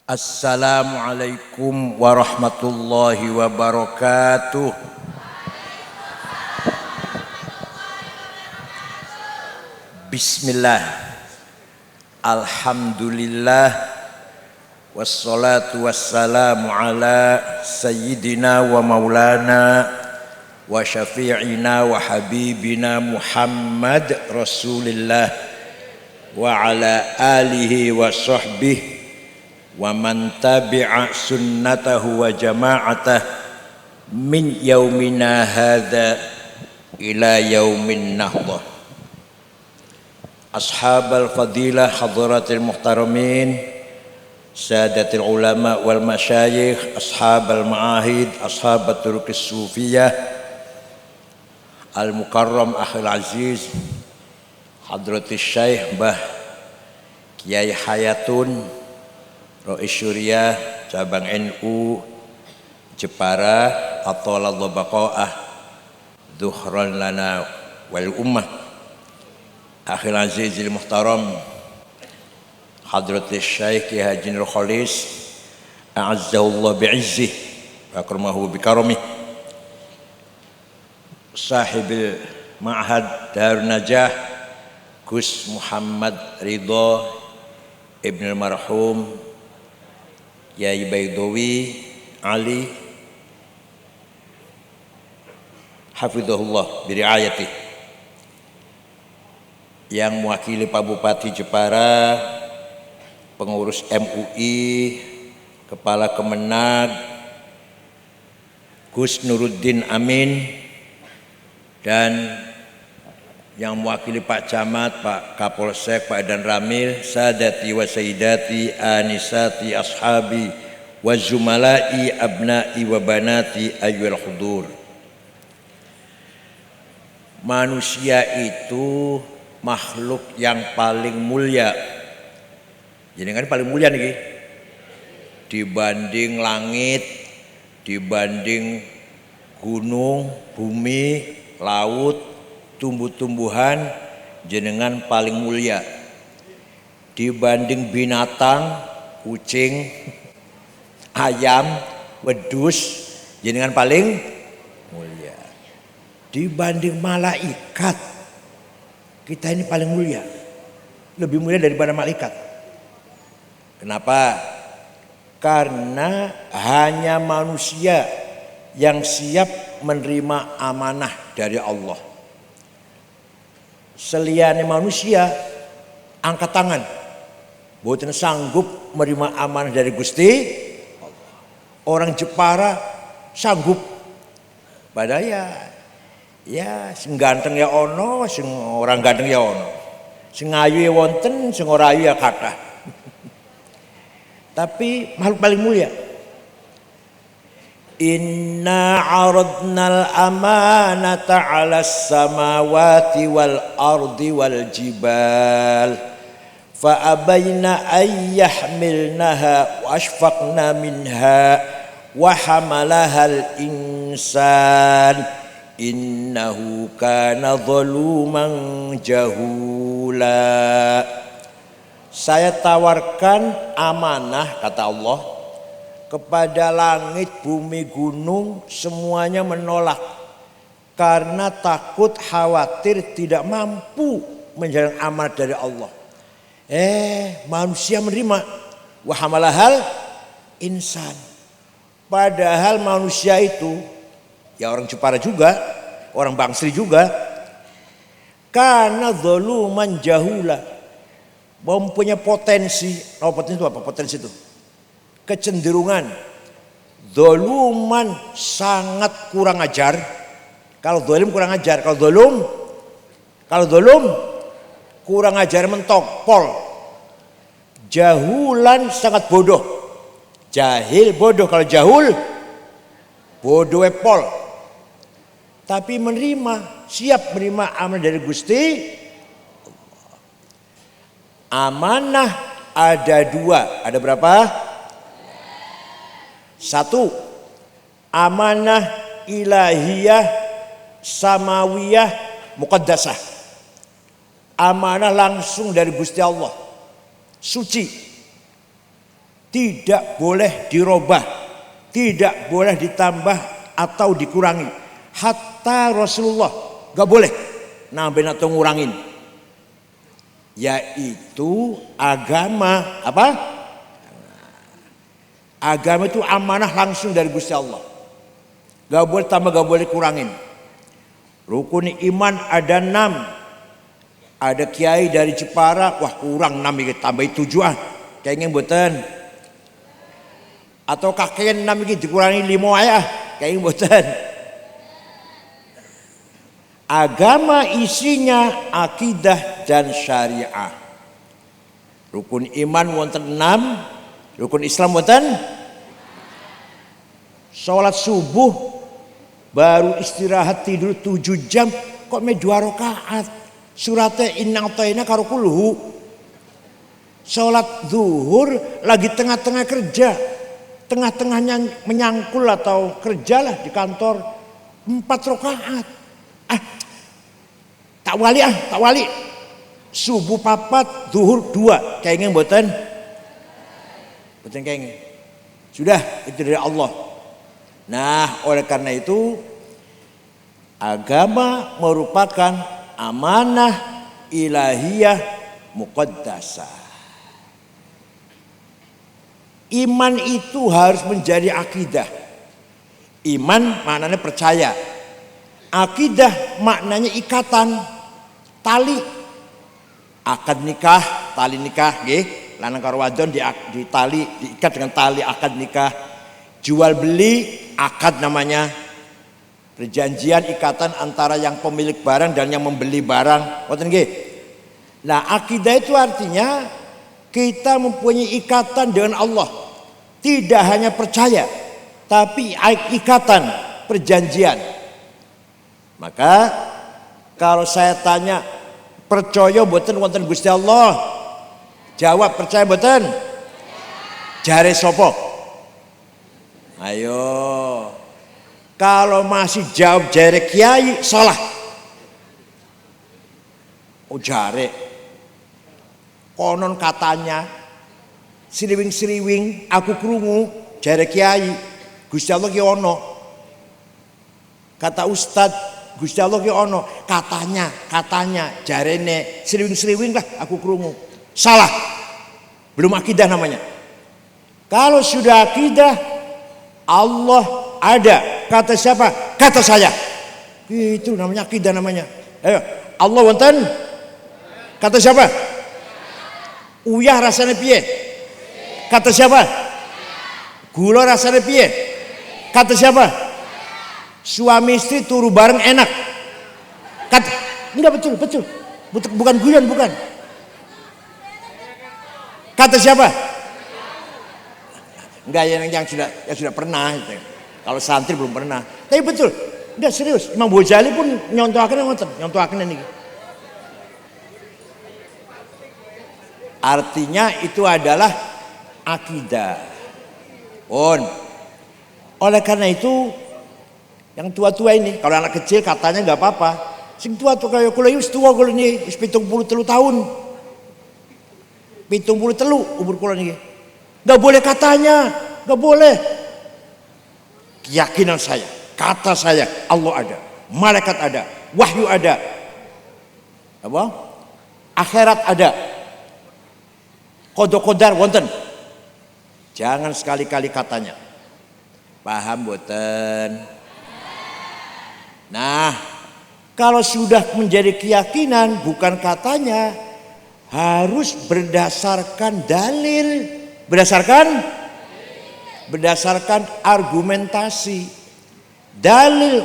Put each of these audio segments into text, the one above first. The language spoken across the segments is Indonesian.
Assalamualaikum warahmatullahi wabarakatuh. Bismillah. Alhamdulillah. Wassalatu wassalamu ala sayyidina wa maulana wa syafi'ina wa habibina Muhammad Rasulillah wa ala alihi wa sahbihi wa man tabi'a sunnatahu wa jama'atah min yaumina hadza ila yaumin nahdah. Ashabal fadilah hadratil muhtaramin, sadatil ulama wal masyayikh, ashabal ma'ahid, ashabat turukis sufiyah, al mukarram akhil aziz hadratis syekh Mbah Kiai Hayatun Rais Syuriah cabang NU Jepara ataulallahu baqa'ah dhuhran lana wal ummah. Akhil azizil muhtaram hadratis syekh Kiai Haji Nur Khalis a'azzahullah bi'izzih wa akramahu bikaramih, sahibil ma'had Darun Najah Gus Muhammad Ridho Ibn al-Marhum Yai Baidowi Ali hafizahullah biriayatih, yang mewakili Pak Bupati Jepara, pengurus MUI, Kepala Kemenag Gus Nuruddin Amin, dan yang mewakili Pak Camat, Pak Kapolsek, Pak Edan Ramil, sadati wa sayyidati, anisati, ashabi, wa zumalai, abnai wa banati, ayyul hudur. Manusia itu makhluk yang paling mulia. Jadi kan paling mulia nih, dibanding langit, dibanding gunung, bumi, laut, tumbuh-tumbuhan, jenengan paling mulia. Dibanding binatang, kucing, ayam, wedus, jenengan paling mulia. Dibanding malaikat, kita ini paling mulia, lebih mulia daripada malaikat. Kenapa? Karena hanya manusia yang siap menerima amanah dari Allah. Seliane manusia angkat tangan, boten sanggup menerima amanah dari Gusti Allah. Orang Jepara sanggup, padahal ya sing ganteng ya ono, sing orang ganteng ya ono, sing ayu ya wonten, sing ora ayu ya kathah. Tapi makhluk paling mulia. Inna aradnal amanata 'alas samawati wal ardi wal jibal fa abayna ay yahmilnaha wa ashfaqna minha wa hamalahal insan innahu kana zaluman jahula. Saya tawarkan amanah, kata Allah, kepada langit, bumi, gunung, semuanya menolak karena takut, khawatir tidak mampu menjalankan amanat dari Allah. Manusia menerima, wa hamalahal insan. Padahal manusia itu ya orang Jepara juga, orang Bangsri juga, karena zaluman jahula, mempunyai potensi. Potensi itu apa? Potensi itu kecenderungan zaluman, sangat kurang ajar. Kalau zalim kurang ajar, kalau zalum kurang ajar, mentok, pol. Jahulan, sangat bodoh. Jahil bodoh, kalau jahul bodoh pol. Tapi menerima, siap menerima amanah dari Gusti. Amanah ada dua, ada berapa? Satu, amanah ilahiyah samawiyah muqaddasah. Amanah langsung dari Gusti Allah, suci, tidak boleh dirubah, tidak boleh ditambah atau dikurangi. Hatta Rasulullah gak boleh nambahin atau ngurangin. Yaitu agama apa? Agama itu amanah langsung dari Gusti Allah. Gak boleh tambah, gak boleh kurangin. Rukun iman ada 6. Ada kiai dari Jepara, wah kurang 6 iki tambahi 7 ah. Kayaknya mboten. Atau kakek 6 iki dikurangi 5 ae ah. Kayaknya mboten. Agama isinya akidah dan syariah. Rukun iman wonten 6, rukun Islam wonten. Salat subuh baru istirahat tidur 7 jam kok me 2 rakaat. Suratnya inna atayna karo kulhu. Salat zuhur lagi tengah-tengah kerja, tengah-tengahnya menyangkul atau kerjalah di kantor 4 rakaat. Tak wali. Subuh 4, zuhur 2. Kayaknya mboten. Mboten kayaknya. Sudah itu dari Allah. Nah, oleh karena itu agama merupakan amanah ilahiyah muqaddasah. Iman itu harus menjadi akidah. Iman maknanya percaya. Akidah maknanya ikatan, tali. Akad nikah, tali nikah, nggih. Lanang karo wadon ditali, diikat dengan tali akad nikah. Jual beli akad namanya. Perjanjian ikatan antara yang pemilik barang dan yang membeli barang. Ngoten nggih. Nah, akidah itu artinya kita mempunyai ikatan dengan Allah. Tidak hanya percaya, tapi ikatan, perjanjian. Maka kalau saya tanya, percaya mboten wonten Gusti Allah? Jawab percaya mboten? Jare sapa? Ayo. Kalau masih jawab jare kiai salah. Oh jare. Konon katanya sriwing-sriwing aku krungu jare kiai Gusti Allah ki ono. Kata ustad Gusti Allah ki ono, katanya jarene sriwing-sriwing lah aku krungu. Salah. Belum akidah namanya. Kalau sudah akidah Allah ada. Kata siapa? Kata saya. Itu namanya akidah namanya. Ayo, Allah wonten. Kata siapa? Uyah rasanya piye? Kata siapa? Gula rasanya piye? Kata siapa? Suami istri turu bareng enak. Kata enggak betul. Bukan guyon, bukan. Kata siapa? Enggak yang sudah pernah gitu. Kalau santri belum pernah. Tapi betul. Enggak serius. Imam Ghazali pun nyontohaken ini. Artinya itu adalah akidah. Oleh karena itu yang tua-tua ini, kalau anak kecil katanya enggak apa-apa. Sing tua-tua kaya kula wis tua kula niki, wis 73 tahun. 73 umur kula niki. Enggak boleh katanya, enggak boleh. Keyakinan saya, kata saya, Allah ada, malaikat ada, wahyu ada, apa? Akhirat ada, qada qadar wonten. Jangan sekali-kali katanya. Paham boten? Nah, kalau sudah menjadi keyakinan bukan katanya, harus berdasarkan dalil, berdasarkan argumentasi. Dalil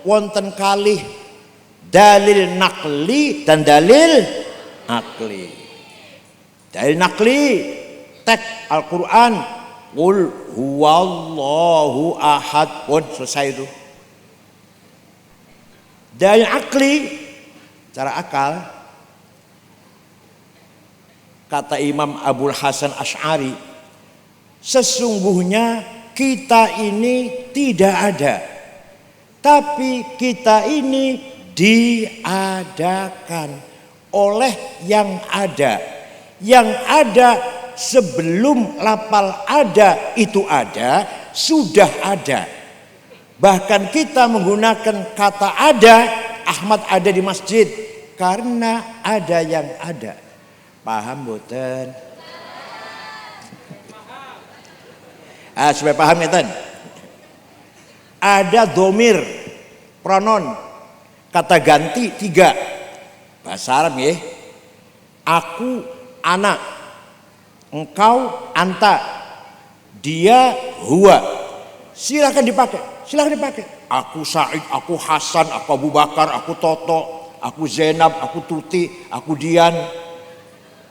wonten kalih, dalil nakli dan dalil akli. Dalil nakli teks Al-Qur'an, qul huwallahu ahad, pun selesai itu. Dalil akli, cara akal, kata Imam Abul Hasan Asy'ari, sesungguhnya kita ini tidak ada, tapi kita ini diadakan oleh yang ada. Yang ada sebelum lapal ada itu ada, sudah ada. Bahkan kita menggunakan kata ada, Ahmad ada di masjid karena ada yang ada. Paham boten? Supaya paham ya ten. Ada domir, pronon, kata ganti 3. Bahasa Arab ya. Aku, anak, engkau, anta, dia, huwa. Silakan dipakai. Aku Said, aku Hasan, aku Abu Bakar, aku Toto, aku Zainab, aku Tuti, aku Dian.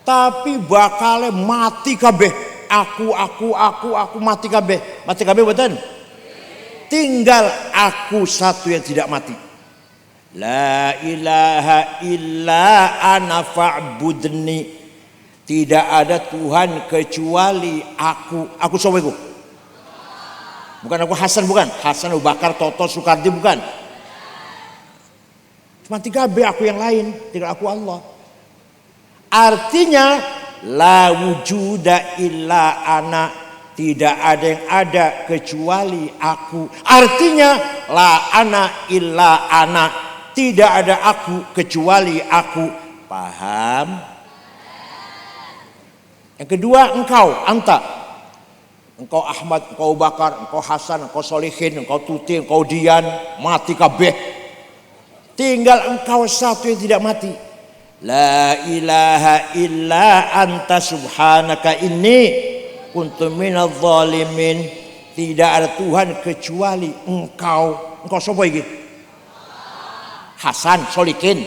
Tapi bakal mati kabeh. Aku mati kabeh. Mati kabeh betul? Tinggal aku satu yang tidak mati. La ilaha illa ana fa'budni. Tidak ada Tuhan kecuali aku. Aku siapa itu? Bukan aku Hasan, bukan. Hasan, Abu Bakar, Toto, Soekardi, bukan. Cuma 3B aku yang lain. Tinggal aku Allah. Artinya la wujuda illa ana, tidak ada yang ada kecuali aku. Artinya la ana illa ana, tidak ada aku kecuali aku. Paham? Yang kedua engkau, anta. Engkau Ahmad, engkau Bakar, engkau Hasan, engkau Solihin, engkau Tuti, engkau Dian, mati kabeh. Tinggal engkau satu yang tidak mati. La ilaha illa anta subhanaka inni kuntu minadh dhalimin. Tidak ada Tuhan kecuali engkau. Engkau siapa iki? Hasan, Solihin?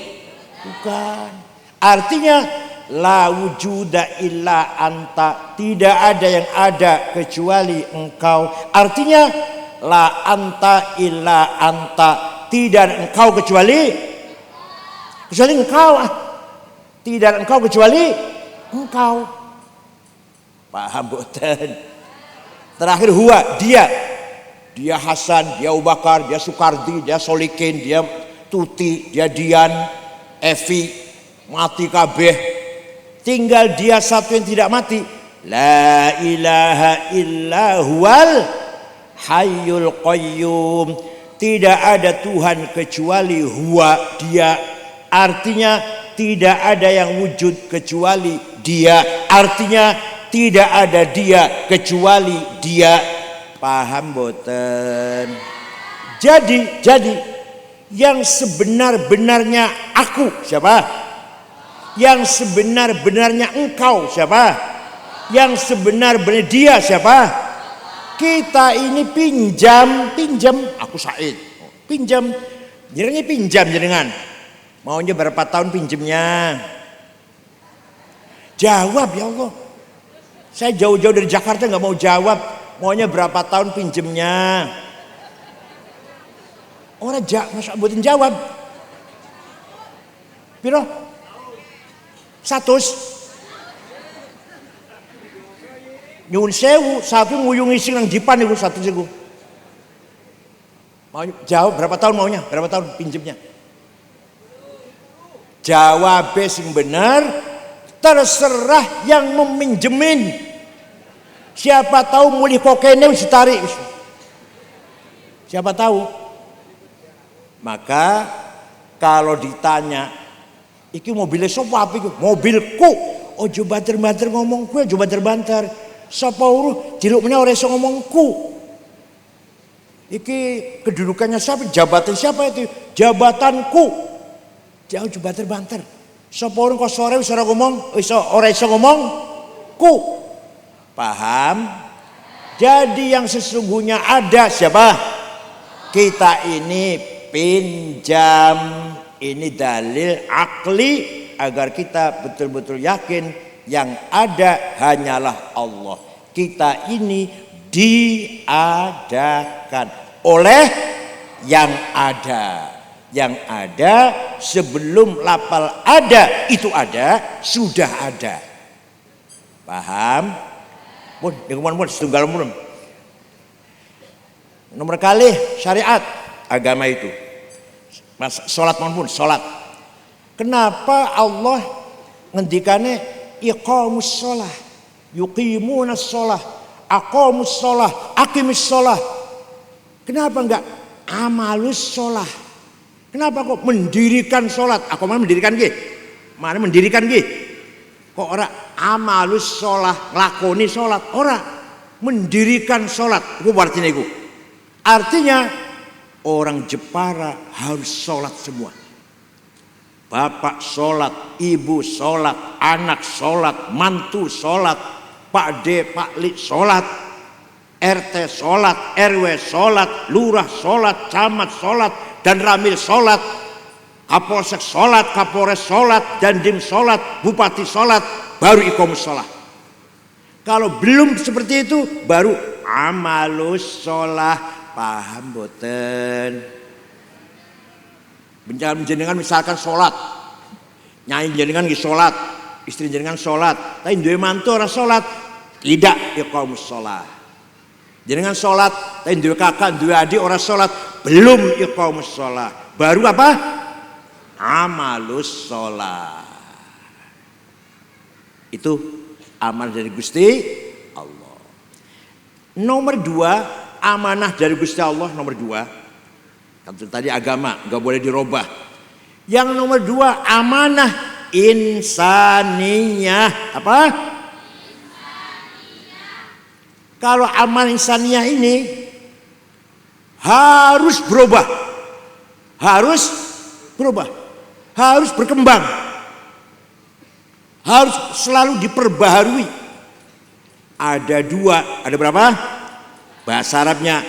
Bukan. Artinya la wujuda illa anta, tidak ada yang ada kecuali engkau. Artinya la anta illa anta, tidak ada engkau kecuali engkau. Tidak ada engkau kecuali engkau. Paham boten? Terakhir huwa, dia Hasan, dia Abu Bakar, dia Soekardi, dia Solihin, dia Tuti, dia Dian, Evi, mati kabeh. Tinggal dia satu yang tidak mati. La ilaha illa huwal hayyul qayyum. Tidak ada Tuhan kecuali huwa, dia. Artinya tidak ada yang wujud kecuali dia. Artinya tidak ada dia kecuali dia. Paham boten? Jadi yang sebenar-benarnya aku siapa? Yang sebenar-benarnya engkau siapa? Yang sebenar-benarnya dia siapa? Kita ini pinjam. Aku Said. Pinjam. Jenengan pinjam jenengan. Maunya berapa tahun pinjemnya? Jawab ya Allah. Saya jauh-jauh dari Jakarta nggak mau jawab. Maunya berapa tahun pinjemnya? Orang masa buatin jawab. Piro? 100. Nyun sewu, satu nguyungi sing nang jipan iku 100 iku. Mau jawab berapa tahun maunya? Berapa tahun pinjemnya? Jawab sing benar, terserah yang meminjemin. Siapa tahu mulih kokene wis ditarik. Siapa tahu? Maka kalau ditanya, iki mobilnya sapa apa iku? Mobilku. Ojo banter-banter ngomong kuwi, ojo banter-banter. Sapa uruh diluk meneh ora iso ngomongku. Iki kedudukannya siapa? Jabatan siapa itu? Jabatanku. Jangan coba banter-banter. Sapa urung kok sore wis ora ngomong, ora iso ngomong ku. Paham? Jadi yang sesungguhnya ada siapa? Kita ini pinjam. Ini dalil akli agar kita betul-betul yakin yang ada hanyalah Allah. Kita ini diadakan oleh yang ada. Yang ada sebelum lapal ada itu ada, sudah ada. Paham? Pun, dengan pun setunggal pun. Nomor kali syariat agama itu. Salat pun, salat. Kenapa Allah ngendikane iqamus shalah? yuqimunas shalah, aqamus shalah, aqimis shalah. Kenapa enggak amalus shalah? Kenapa kok mendirikan sholat? Aku mana mendirikan nggih? Mana mendirikan nggih? Kok ora amalus shalah, nglakoni sholat? Ora mendirikan sholat. Iku artinya iku. Artinya orang Jepara harus sholat semua. Bapak sholat, ibu sholat, anak sholat, mantu sholat, Pak D, Pak Li sholat, RT sholat, RW sholat, lurah sholat, camat sholat, dan ramil sholat, kapolsek sholat, kapolres sholat, dandim sholat, bupati sholat, baru iqamus sholat. Kalau belum seperti itu, baru amalus sholat. Paham boten? Jenengan misalkan sholat, nyai jenengan nggih sholat, istri jenengan sholat, tapi duwe mantu ora sholat, tidak iqamus sholat. Jenengan sholat, tapi duwe kakak, duwe adik ora sholat, belum iqamus sholat. Baru apa? Amalus sholat. Itu amal dari Gusti Allah. Nomor 2, amanah dari Gusti Allah nomor 2. Kan tadi agama nggak boleh dirubah. Yang nomor 2 amanah insaniyah. Apa? Kalau amanah insaniyah ini harus berubah, harus berubah, harus berkembang, harus selalu diperbaharui. Ada 2, ada berapa? Bahasa Arabnya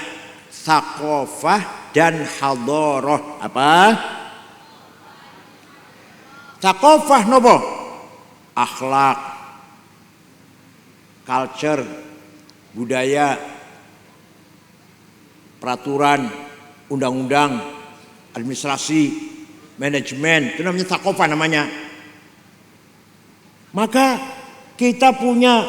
tsaqafah dan hadharah. Apa? Tsaqafah nopo? Akhlak, culture, budaya, peraturan, undang-undang, administrasi, manajemen, itu namanya tsaqafah namanya. Maka kita punya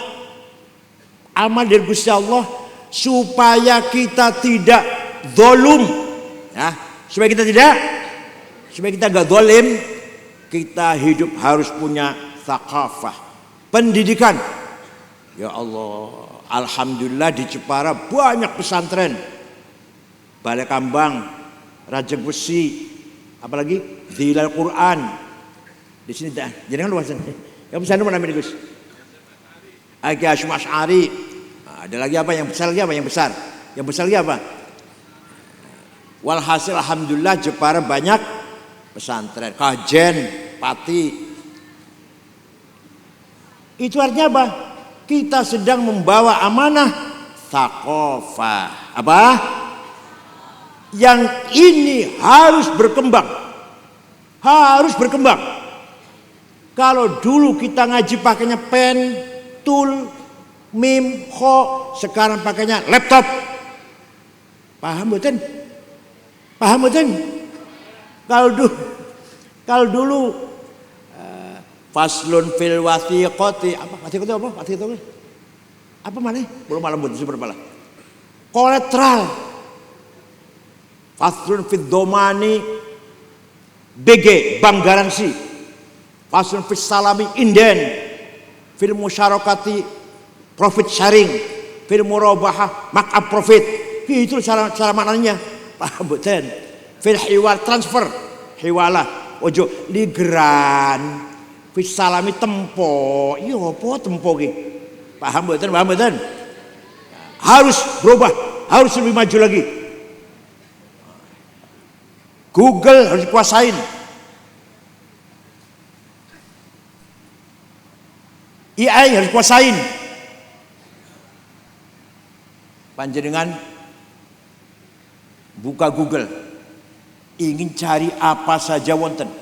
amal dari Gusti Allah supaya kita tidak zalim, ya, supaya kita enggak zalim, kita hidup harus punya tsaqafah, pendidikan. Ya Allah, alhamdulillah di Jepara banyak pesantren, Balai Kambang, Raja Besi, apalagi Zilal Quran. Di sini dah, jangan lupa sana. Yang pesantren mana ini Gus? Aki Hasyim Asy'ari. Ada lagi apa yang besar lagi, apa yang besar? Yang besar lagi apa? Walhasil alhamdulillah Jepara banyak pesantren, kajen, pati. Itu artinya apa? Kita sedang membawa amanah tsaqafah. Apa? Yang ini harus berkembang. Harus berkembang. Kalau dulu kita ngaji pakainya pen, tul, mim, kho, sekarang pakainya laptop. Paham betul? Paham betul? Kalau dulu faslun fil wathiqati, apa wathiqati apa? Wathiqati apa mana? Belum malam betul berapa lah? Koletral. Faslun fil domani BG, bank garansi. Faslun fil salami inden. Fil musyarakati profit sharing, fil murabahah markup profit. Itu cara maknanya. Paham betul? Fil hiwal transfer, hiwalah ojo ligeran. Fil salami tempo. Iya apa tempo ki? Paham betul? Paham betul? Harus berubah, harus lebih maju lagi. Google harus dikuasain. AI harus kuasain. Panjenengan buka Google, ingin cari apa saja wonten.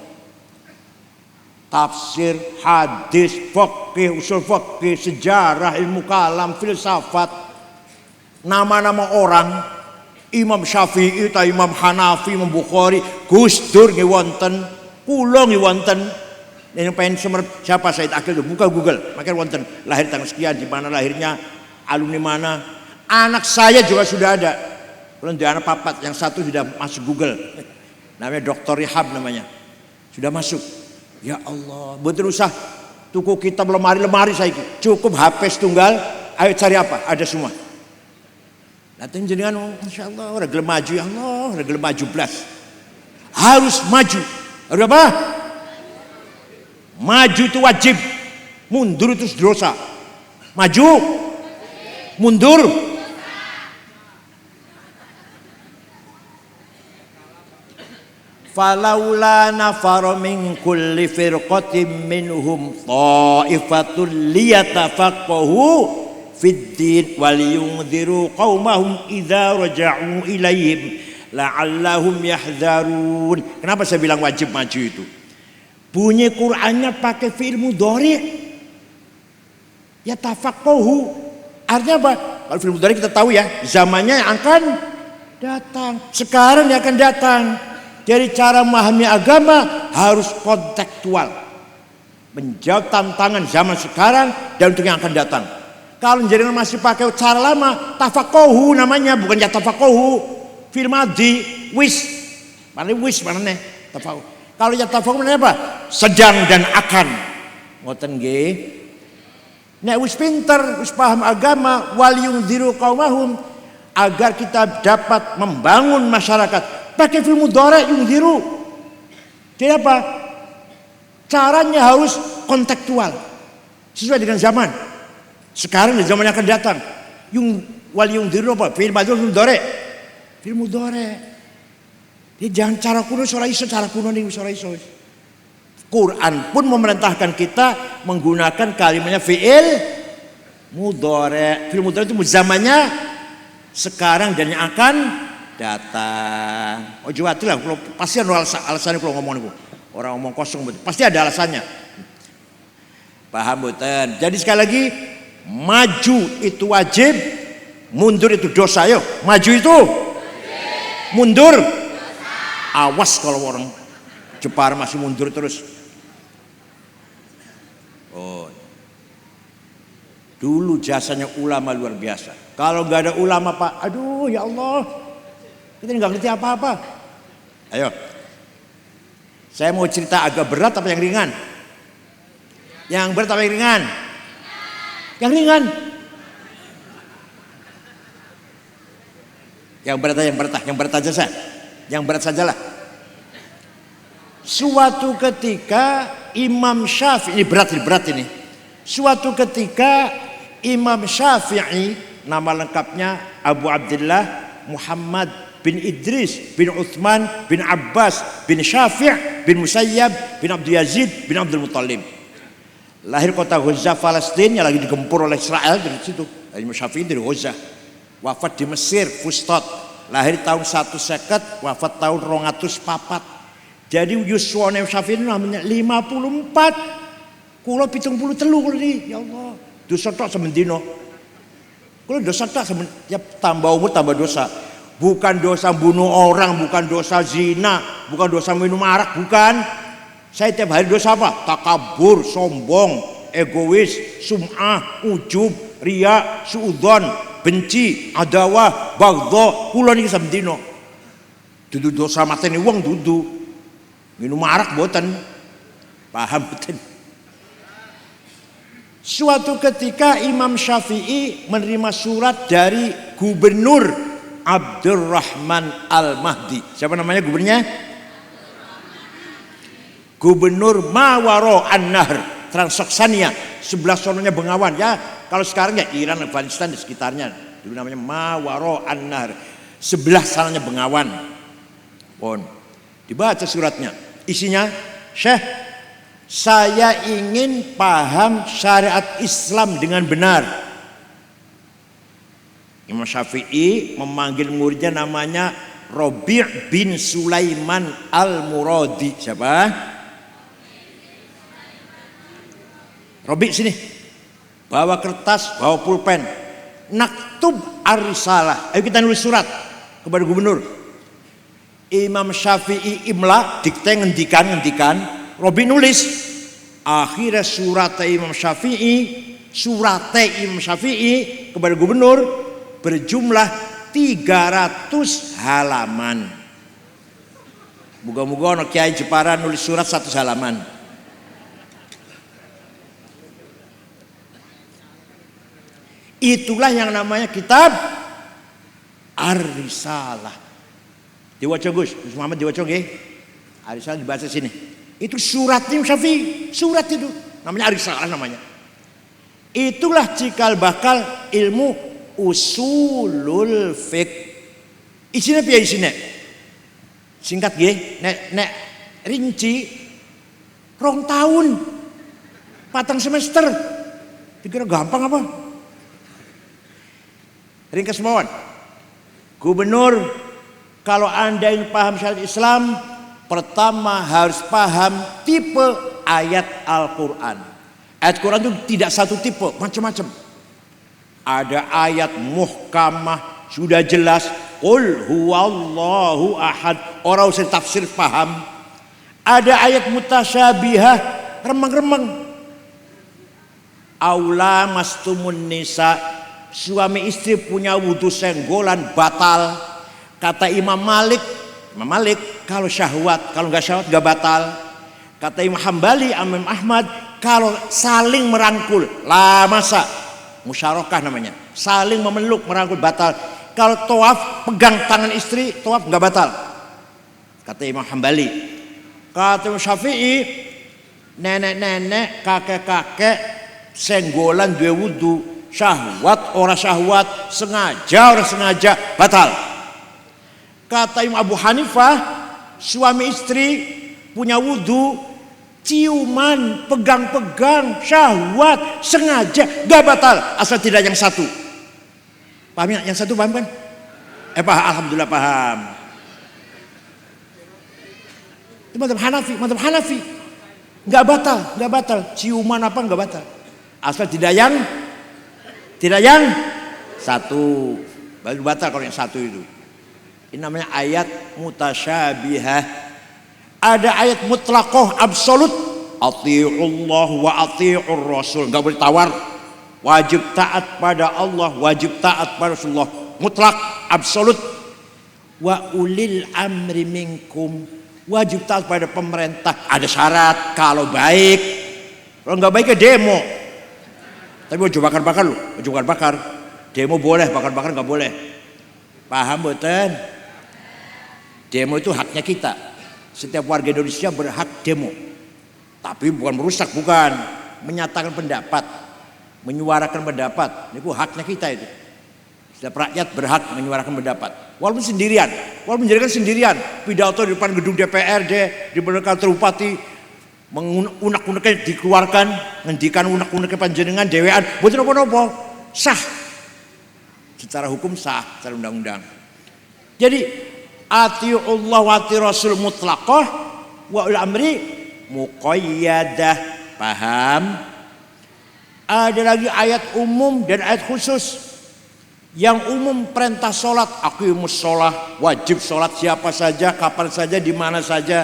Tafsir, hadis, fikih, usul fikih, sejarah, ilmu kalam, filsafat, nama-nama orang, Imam Syafi'i, Imam Hanafi, Imam Bukhari, Gus Dur nggih wonten, kula nggih wonten. Yang pengen siapa Said Akil itu buka Google, makanya wonten lahir tanggal sekian, di mana lahirnya, alumni mana. Anak saya juga sudah ada. Belum di anak papat, yang satu sudah masuk Google. Namanya Dr. Rihab namanya. Sudah masuk. Ya Allah, betul usah Tuku kitab lemari-lemari saiki. Cukup HP tunggal, ayo cari apa? Ada semua. Nanti jenengan Masya Allah, ora gelem maju ya Allah, ora gelem maju blas. Harus maju. Harus apa? Maju itu wajib. Mundur itu dosa. Maju. Mundur. Falaula nafara min kulli firqatin minhum ta'ifatul liyatafaqahu fid din wal yunziru qaumahum idza raja'u ilaihim la'allahum yahdharun. Kenapa saya bilang wajib maju itu? Bunyi Qur'annya pakai fi'il mudhari. Yatafaqahu. Artinya apa? Kalau fi'il mudhari kita tahu ya, zamannya yang akan datang. Sekarang yang akan datang. Jadi cara memahami agama harus kontekstual. Menjawab tantangan zaman sekarang dan untuk yang akan datang. Kalau jenengan masih pakai cara lama, tafaqahu namanya, bukan ya tafaqahu. Fil madhi, wis. Mana wis mana nih? Tafaqahu. Kalau ya tafaqahu namanya apa? Sedang dan akan. Ngoten nggih. Nek wis pinter, wis paham agama, wal yunziru qaumahum, agar kita dapat membangun masyarakat. Pakai fi'il mudhari yunziru. Jadi apa? Caranya harus kontekstual. Sesuai dengan zaman. Sekarang dan zaman yang akan datang. Wal yunziru apa? Fi'il mudhari. Fi'il mudhari. Jadi jangan cara kuno ora iso, cara kuno ning ora iso. Quran pun memerintahkan kita menggunakan kalimatnya fi'il mudhari. Fi'il mudhari itu zamannya sekarang dan yang akan datang. Oh jawati lah, pasti ada alasannya kalau ngomong itu. Orang ngomong kosong betul, pasti ada alasannya. Paham betul. Jadi sekali lagi, maju itu wajib, mundur itu dosa. Yo, maju itu mundur. Awas kalau orang Jepara masih mundur terus. Oh, dulu jasanya ulama luar biasa. Kalau nggak ada ulama Pak, aduh ya Allah. Kita nggak ngerti apa-apa. Ayo, saya mau cerita agak berat apa yang ringan? Yang berat apa yang ringan? Yang ringan. Yang berat aja saya. Yang berat sajalah. Suatu ketika Imam Syafi'i, ini berat ini. Suatu ketika Imam Syafi'i, nama lengkapnya Abu Abdullah Muhammad bin Idris bin Uthman bin Abbas bin Syafi' bin Musayyab bin Abdul Yazid bin Abdul Muttalib. Lahir kota Gaza Palestina yang lagi digempur oleh Israel dari situ. Imam Syafi'i dari Gaza. Wafat di Mesir, Fustat. Lahir tahun 150, wafat tahun 204. Jadi yuswane Syafi'i namanya 54. Kula 73 kula iki. Ya Allah, dosa tok semendino. Kula dosa tok ya tambah umur tambah dosa. Bukan dosa bunuh orang, bukan dosa zina, bukan dosa minum arak, bukan. Saya tiap hari dosa apa? Takabur, sombong, egois, sum'ah, ujub, riya, suudzon, benci, adawah, baghdha. Kula niki samdino. Dudu dosa mateni wong dudu. Minum arak mboten. Paham mboten? Suatu ketika Imam Syafi'i menerima surat dari Gubernur Abdurrahman Al-Mahdi. Siapa namanya gubernurnya? Gubernur Mawaro An-Nahr, Transoksania, sebelah sononya Bengawan. Ya, kalau sekarang ya Iran, Afghanistan di sekitarnya. Dulu namanya Mawaro An-Nahr. Sebelah sananya Bengawan. Pon. Dibaca suratnya. Isinya, Syekh, saya ingin paham syariat Islam dengan benar. Imam Syafi'i memanggil muridnya namanya Rabi' bin Sulaiman Al-Muradi. Siapa? Rabi' sini. Bawa kertas, bawa pulpen. Naktub ar-risalah. Ayo kita nulis surat kepada gubernur. Imam Syafi'i imla, dikte ngendikan. Rabi' nulis. Akhirnya surat Imam Syafi'i kepada gubernur berjumlah 300 halaman. Moga-moga ono kiai Jepara nulis surat 1 halaman. Itulah yang namanya kitab Ar-Risalah. Diwaca Gus Muhammad, diwaca nggih. Ar-Risalah dibaca sini. Itu suratnya Syafi'i, surat itu namanya Ar-Risalah namanya. Itulah cikal bakal ilmu usulul fiqh. Isinya piye isine? Singkat nggih, nek rinci 2 tahun 4 semester. Dikira gampang apa? Ringkas mawon. Gubernur, kalau Anda ingin paham syariat Islam, pertama harus paham tipe ayat Al-Quran. Ayat Quran itu tidak satu tipe, macam-macam. Ada ayat muhkamah, sudah jelas. Qul huwallahu ahad, orang usah tafsir paham. Ada ayat mutasyabihah, remang-remang. Aula mastumun nisa, suami istri punya wudhu senggolan batal. Kata Imam Malik kalau syahwat, kalau nggak syahwat nggak batal. Kata Imam Hambali, Imam Ahmad, kalau saling merangkul, lah masa musyarakah namanya, saling memeluk merangkul batal. Kalau tawaf pegang tangan istri, tawaf nggak batal. Kata Imam Hambali. Kata Imam Syafi'i, nenek-nenek, kakek-kakek senggolan dua wudhu, syahwat orang syahwat, sengaja orang sengaja, batal. Kata Imam Abu Hanifah, suami istri punya wudhu, ciuman, pegang-pegang, syahwat, sengaja, gak batal asal tidak yang satu. Paham ya? Yang satu paham kan? Paham, alhamdulillah paham. Itu madzhab Hanafi, gak batal, ciuman apa gak batal asal tidak yang satu, baru batal kalau yang satu itu. Ini namanya ayat mutasyabihah. Ada ayat mutlaqah absolut, atiiullah wa atiiur rasul, enggak boleh tawar. Wajib taat pada Allah, wajib taat pada Rasulullah, mutlak absolut. Wa ulil amri minkum, wajib taat pada pemerintah. Ada syarat, kalau baik. Kalau enggak baik ya demo. Tapi ojo bakar-bakar loh, ojo bakar-bakar. Demo boleh, bakar-bakar enggak boleh. Paham mboten? Demo itu haknya kita. Setiap warga Indonesia berhak demo. Tapi bukan merusak, bukan. Menyatakan pendapat, menyuarakan pendapat. Itu haknya kita itu. Setiap rakyat berhak menyuarakan pendapat. Walaupun sendirian, pidato di depan gedung DPRD, di depan kantor bupati, mengunak-unaknya dikeluarkan, ngendikan unak-unaknya panjenengan dewean, boten apa-apa, sah. Secara hukum sah, secara undang-undang. Jadi atiullah wa ati rasul mutlaqah wa ul amri muqayyadah. Paham? Ada lagi ayat umum dan ayat khusus. Yang umum perintah sholat, aqimus sholah, wajib sholat siapa saja, kapan saja, di mana saja.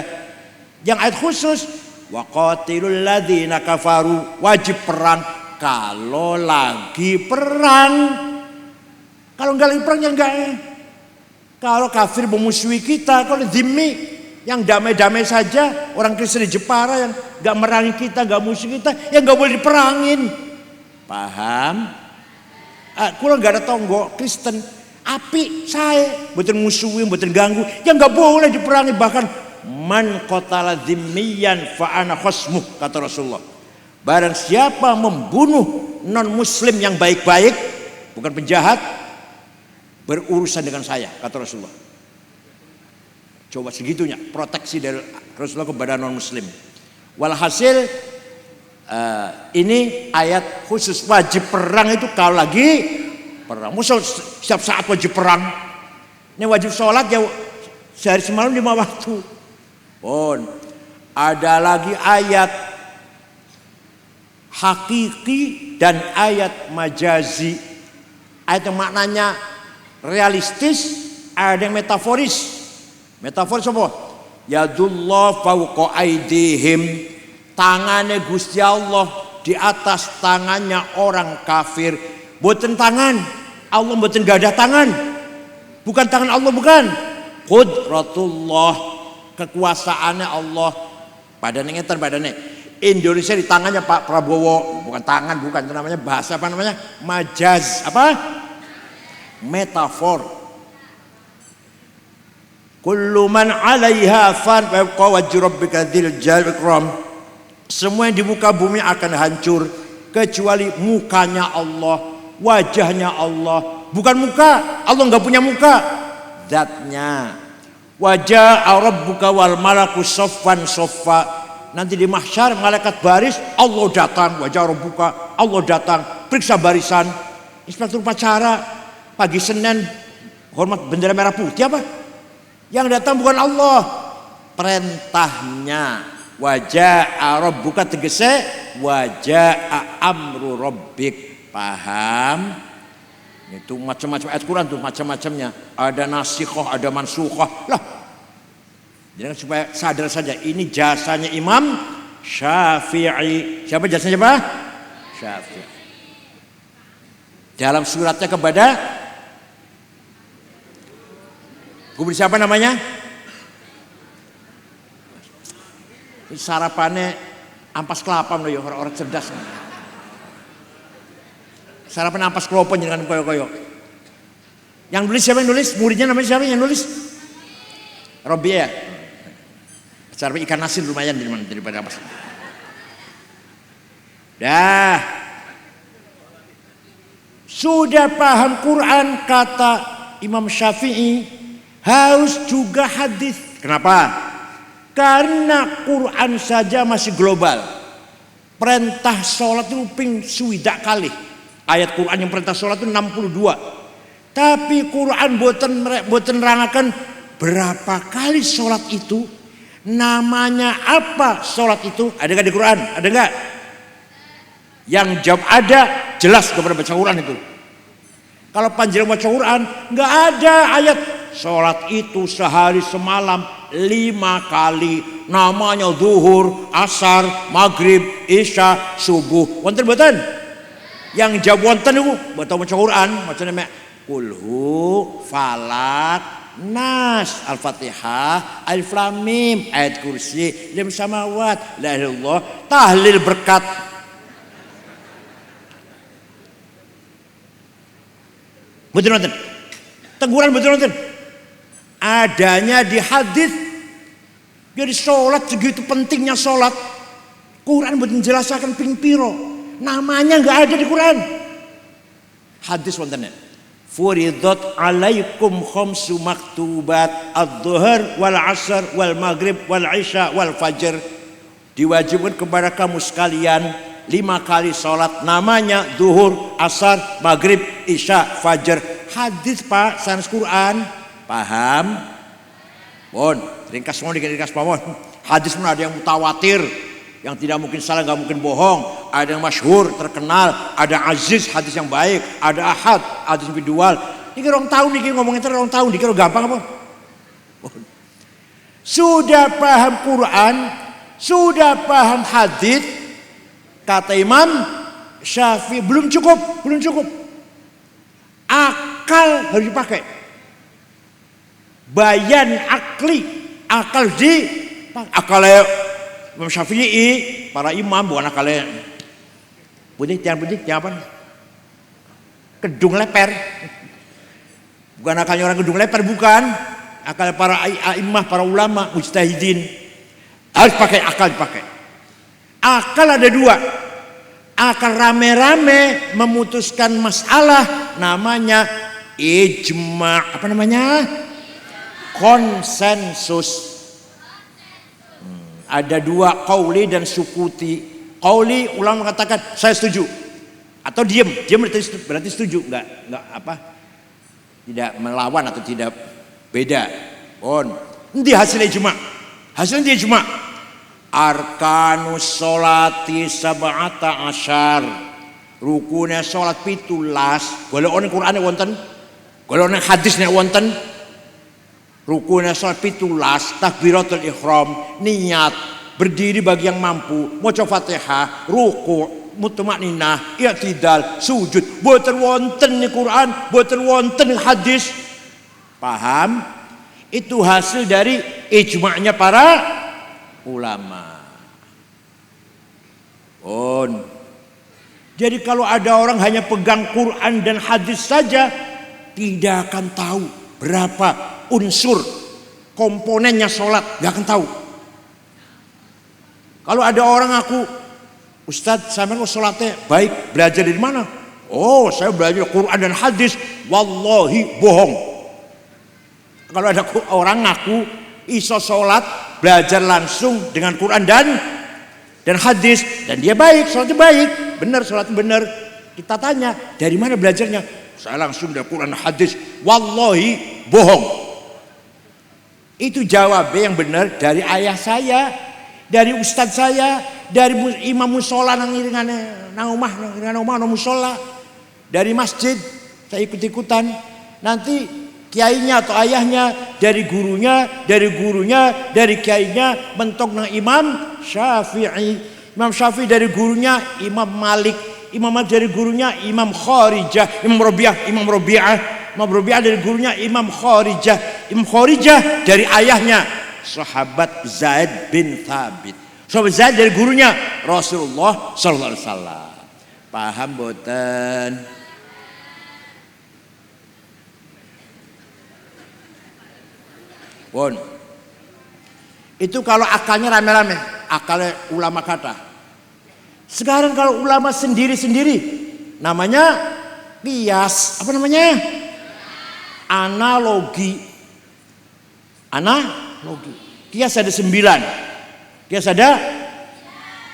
Yang ayat khusus, wa qatilul ladzina kafaru, wajib perang kalau lagi perang. Kalau enggak lagi perang ya enggak. Kalau kafir memusuhi kita, kalau zimmi yang damai-damai saja, orang Kristen di Jepara yang enggak merangi kita, enggak musuh kita, ya enggak boleh diperangin. Paham? Kalau enggak ada tonggo Kristen, api saya, mboten musuhi, mboten ganggu, ya enggak boleh diperangi. Bahkan man qatala zimmiyan fa ana khasmuh, kata Rasulullah. Barang siapa membunuh non muslim yang baik-baik, bukan penjahat, berurusan dengan saya, kata Rasulullah. Coba segitunya proteksi dari Rasulullah kepada non muslim. Walhasil ini ayat khusus, wajib perang itu kalau lagi perang. Musuh setiap saat wajib perang. Ini wajib sholat ya sehari semalam 5 waktu. Pun ada lagi ayat hakiki dan ayat majazi. Ayat yang maknanya realistis, ada yang metaforis. Metaforis apa? Yadullah fawqa aidihim, tangannya Gusti Allah di atas tangannya orang kafir. Boten tangan Allah, boten gak ada tangan, bukan tangan Allah, bukan. Qudratullah, kekuasaannya Allah. Badannya ngeter, badannya Indonesia di tangannya Pak Prabowo, bukan tangan, bukan, itu namanya bahasa apa namanya? Majaz, apa? Metafor. Kullu man 'alaiha fan wa yabqa wajhu rabbika dzil jalali wal ikram. Semua yang di muka bumi akan hancur kecuali mukanya Allah, wajahnya Allah. Bukan muka, Allah enggak punya muka. Zatnya. Wajah rabbuka wal malaku saffan saffa. Nanti di mahsyar malaikat baris, Allah datang, wajah rabbuka, Allah datang, periksa barisan. Inspektur upacara pagi Senin hormat bendera merah putih apa? Yang datang bukan Allah, perintahnya. Wajah rabbuka tegese wajah amru rabbik. Paham? Itu macam-macam ayat Quran tuh, macam-macamnya. Ada nasikhah, ada mansukhah. Lah, jadi supaya sadar saja ini jasanya Imam Syafi'i. Siapa jasanya Pak? Syafi'i. Dalam suratnya kepada gubernur siapa namanya? Sarapannya ampas kelapa loh ya, orang-orang cerdas. Sarapan ampas kelapa jangan koyo-koyo. Yang nulis siapa yang nulis? Muridnya namanya siapa yang nulis? Robi ya. Sarapan ikan asin lumayan daripada ampas. Dah. Sudah paham Quran kata Imam Syafi'i, harus juga hadis. Kenapa? Karena Quran saja masih global. Perintah sholat itu ping suwidak kali. Ayat Quran yang perintah sholat itu 62. Tapi Quran boten rangakan berapa kali sholat itu. Namanya apa sholat itu? Ada nggak di Quran? Ada nggak? Yang jawab ada, jelas kepada baca Quran itu. Kalau panjenengan baca Quran, nggak ada ayat sholat itu sehari semalam 5 kali, namanya zuhur, asar, maghrib, isya, subuh. Wonten mboten? Yang jawab wonten niku baca Quran, macane kulhu, falak, nas, al-fatihah, alif lam mim, ayat kursi, lim samawat, la ilaha illallah, tahlil berkat. Betul nonton? Teguran betul nonton? Adanya di hadis. Jadi sholat segitu pentingnya sholat. Quran betul menjelaskan ping piro. Namanya nggak ada di Quran. Hadis wontennya. Furidat alaikum khamsu maktubat adh-dhuhr wal asr wal maghrib wal isya wal fajr. Diwajibkan kepada kamu sekalian 5 kali sholat, namanya zuhur, asar, maghrib, isya, fajar. Hadis Pak, sans Quran. Paham? Bon, ringkas mau ringkas pamon. Hadis pun ada yang mutawatir, yang tidak mungkin salah, nggak mungkin bohong. Ada yang masyhur, terkenal. Ada aziz, hadis yang baik. Ada ahad, hadis individual. Ini orang tahu nih ngomongin terus orang tahu, dikira gampang apa? Bon. Sudah paham Quran, sudah paham hadis. Kata Imam Syafi'i belum cukup. Akal harus dipakai. Bayan akli, akal Imam Syafi'i, para imam bukan akalnya. Putih apa? Kedung leper. Bukan akalnya orang kedung leper, bukan. Akal para imam, para ulama, mujtahidin. Harus pakai akal dipakai. Akal ada 2. Akal rame-rame memutuskan masalah, namanya ijma'. Apa namanya? Konsensus. Ada 2, qauli dan sukuti. Qauli ulama mengatakan saya setuju atau diam berarti setuju, enggak apa? Tidak melawan atau tidak beda. Nanti hasilnya ijma'. Arkanus sholati sab'ata asyar. Rukunnya sholat 17. Golek Qur'ane wonten, golek hadisnya wonten. Rukunnya sholat 17, takbiratul ihram, niat, berdiri bagi yang mampu, maca Fatihah, ruku', mutmainnah, i'tidal, sujud. Boten wonten di Quran, boten wonten hadis. Paham? Itu hasil dari ijma'nya para ulama. Jadi kalau ada orang hanya pegang Quran dan hadis saja, tidak akan tahu berapa unsur komponennya sholat, nggak akan tahu. Kalau ada orang aku, Ustadz, saya mau sholatnya baik, belajar dari mana? Oh, saya belajar Quran dan hadis. Wallahi bohong. Kalau ada orang ngaku iso sholat, belajar langsung dengan Quran dan hadis, dan dia baik, sholatnya baik, benar, sholatnya benar. Kita tanya, dari mana belajarnya? Saya langsung dari Quran dan hadis. Wallahi bohong. Itu jawabnya yang benar dari ayah saya, dari ustadz saya, dari imam musola nang omah musola, dari masjid saya ikut-ikutan. Nanti kiainya atau ayahnya, dari gurunya, dari kiainya mentok nang Imam Syafi'i. Imam Syafi'i dari gurunya Imam Malik. Imam Malik dari gurunya Imam Kharijah. Imam Rabi'ah dari gurunya Imam Kharijah. Imam Kharijah dari ayahnya sahabat Zaid bin Thabit. Sahabat Zaid dari gurunya Rasulullah sallallahu alaihi wasallam. Paham boten? Pun. Itu kalau akalnya rame-rame, akalnya ulama kata. Sekarang kalau ulama sendiri-sendiri, namanya qiyas. Apa namanya? Analogi. Qiyas ada 9. Qiyas ada?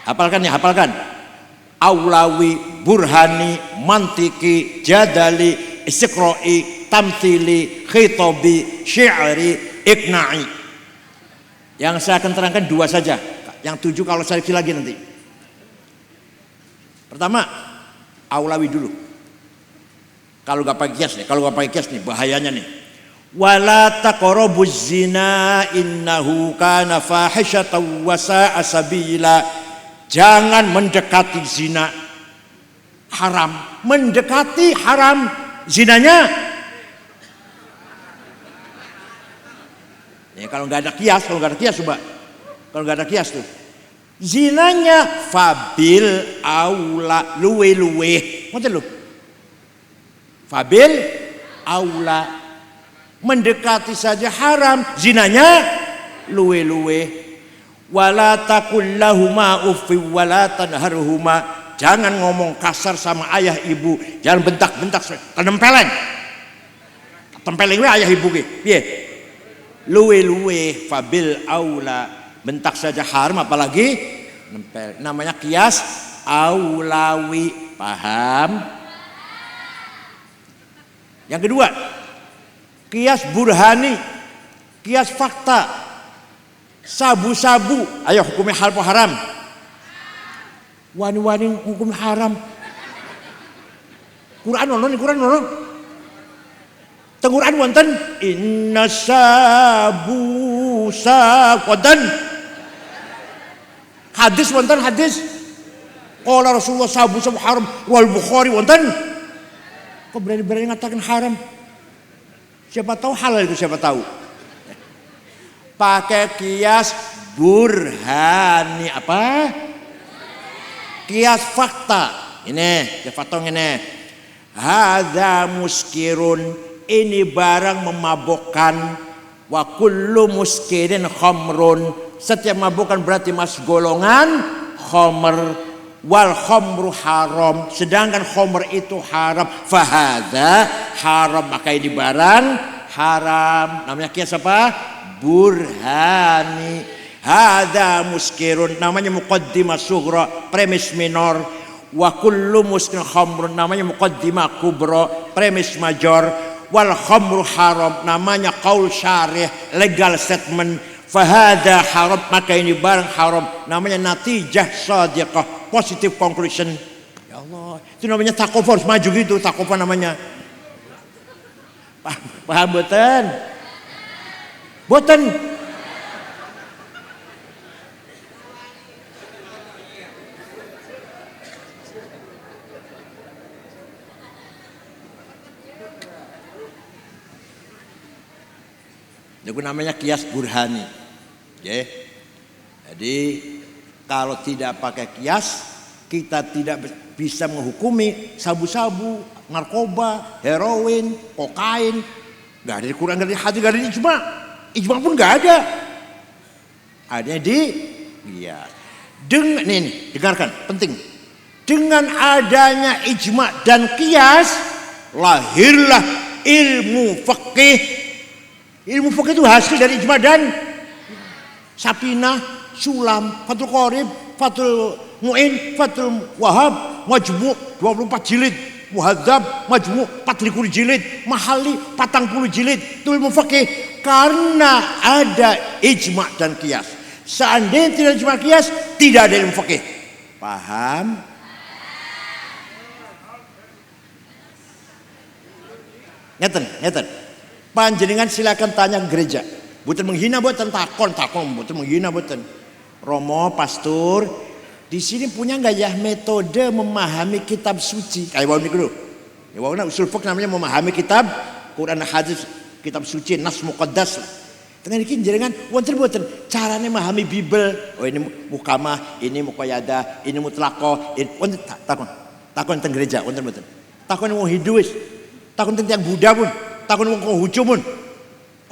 Hafalkan ya, hafalkan. Aulawi, burhani, mantiki, jadali, istiqra'i, tamthili, khitabi, syi'ri, iqna'i. Yang saya akan terangkan 2 saja. Yang 7 kalau saya lagi nanti. Pertama, aulawi dulu. Kalau gak pakai kias nih, bahayanya nih. Wala taqrabuz zina innahu kana fahisyatan wa sa'a sabila. Jangan mendekati zina. Haram. Mendekati haram. Zinanya ya, kalau nggak ada kias coba. Kalau nggak ada kias tuh. Zinanya fabil aula luwe. Ngoten lho. Fabil aula. Mendekati saja haram, zinanya luwe. Wala taqul lahuma uffi wala tanharhuma. Jangan ngomong kasar sama ayah ibu, jangan bentak-bentak, kenempeleng. Tempeleng we ayah ibu ge. Piye? Luwe fabil aula, bentak saja haram apalagi nempel. Namanya kias aulawi, paham? Yang kedua, kias burhani, kias fakta. Sabu-sabu, ayo hukumnya halal atau haram? Wani-wani hukum haram. Quran nono. Quran wonten inna sabu saqadan. Hadis wonten hadis. Qala Rasulullah sabu haram wal Bukhari wonten. Kok berani-berani ngatakan haram? Siapa tahu halal itu, siapa tahu. Pakai kias burhani apa? Kias fakta. Ini, kias fakta ini. Hadza muskirun, ini barang memabukkan. Wa kullu muskirin khamrun, setiap mabukkan berarti masuk golongan khamr. Wal khamru haram, sedangkan khamr itu haram. Fahadza haram, maka ini barang haram. Namanya kias apa? Burhani. Hadza muskirun, namanya muqaddimah sughra, premis minor. Wa kullu muskirin khamrun, namanya muqaddimah kubra, premis major. Wal khamru haram, namanya qaul syarih, legal statement. Fahadza haram, maka ini barang haram, namanya natijah shadiqah, positive conclusion. Ya Allah, itu namanya takofa, harus maju gitu, takofa namanya. Paham boten? Boten. Itu namanya kias burhani. Okay. Jadi kalau tidak pakai kias, kita tidak bisa menghukumi sabu-sabu, narkoba, heroin, kokain. Gak ada di Quran, gak ada di hadis, gak ada di ijma. Ijma pun gak ada. Adanya di dengan ini, dengarkan, penting. Dengan adanya ijma dan qiyas, lahirlah ilmu fikih. Ilmu fikih itu hasil dari ijma dan Sapinah, Sulam, Fathul Qorib, Fathul Mu'in, Fathul Wahab, Majmu' 24 jilid, Muhadzab, Majmu' 24 jilid, Mahali 40 jilid. Itu ilmu fikih karena ada ijma dan qiyas. Seandainya tidak ijma qiyas, tidak ada ilmu fikih. Paham? Ngeten. Panjenengan silakan tanya ke gereja. Bukan menghina, bukan takon, bukan menghina, bukan. Romo, pastor, di sini punya nggak ya metode memahami kitab suci? Kayak bawah ini dulu. Ya bawah usul fiqh namanya memahami kitab Quran, hadis, kitab suci, nas muqaddas. Dengan ini jenengan wonten caranya memahami Bible. Oh ini mukamah, ini muqayyadah, ini mutlaqah, ini wonten takon teng gereja, wonten. Takon wong Hindu wis. Takon teng tiang Buddha pun, takon wong Konghucu pun.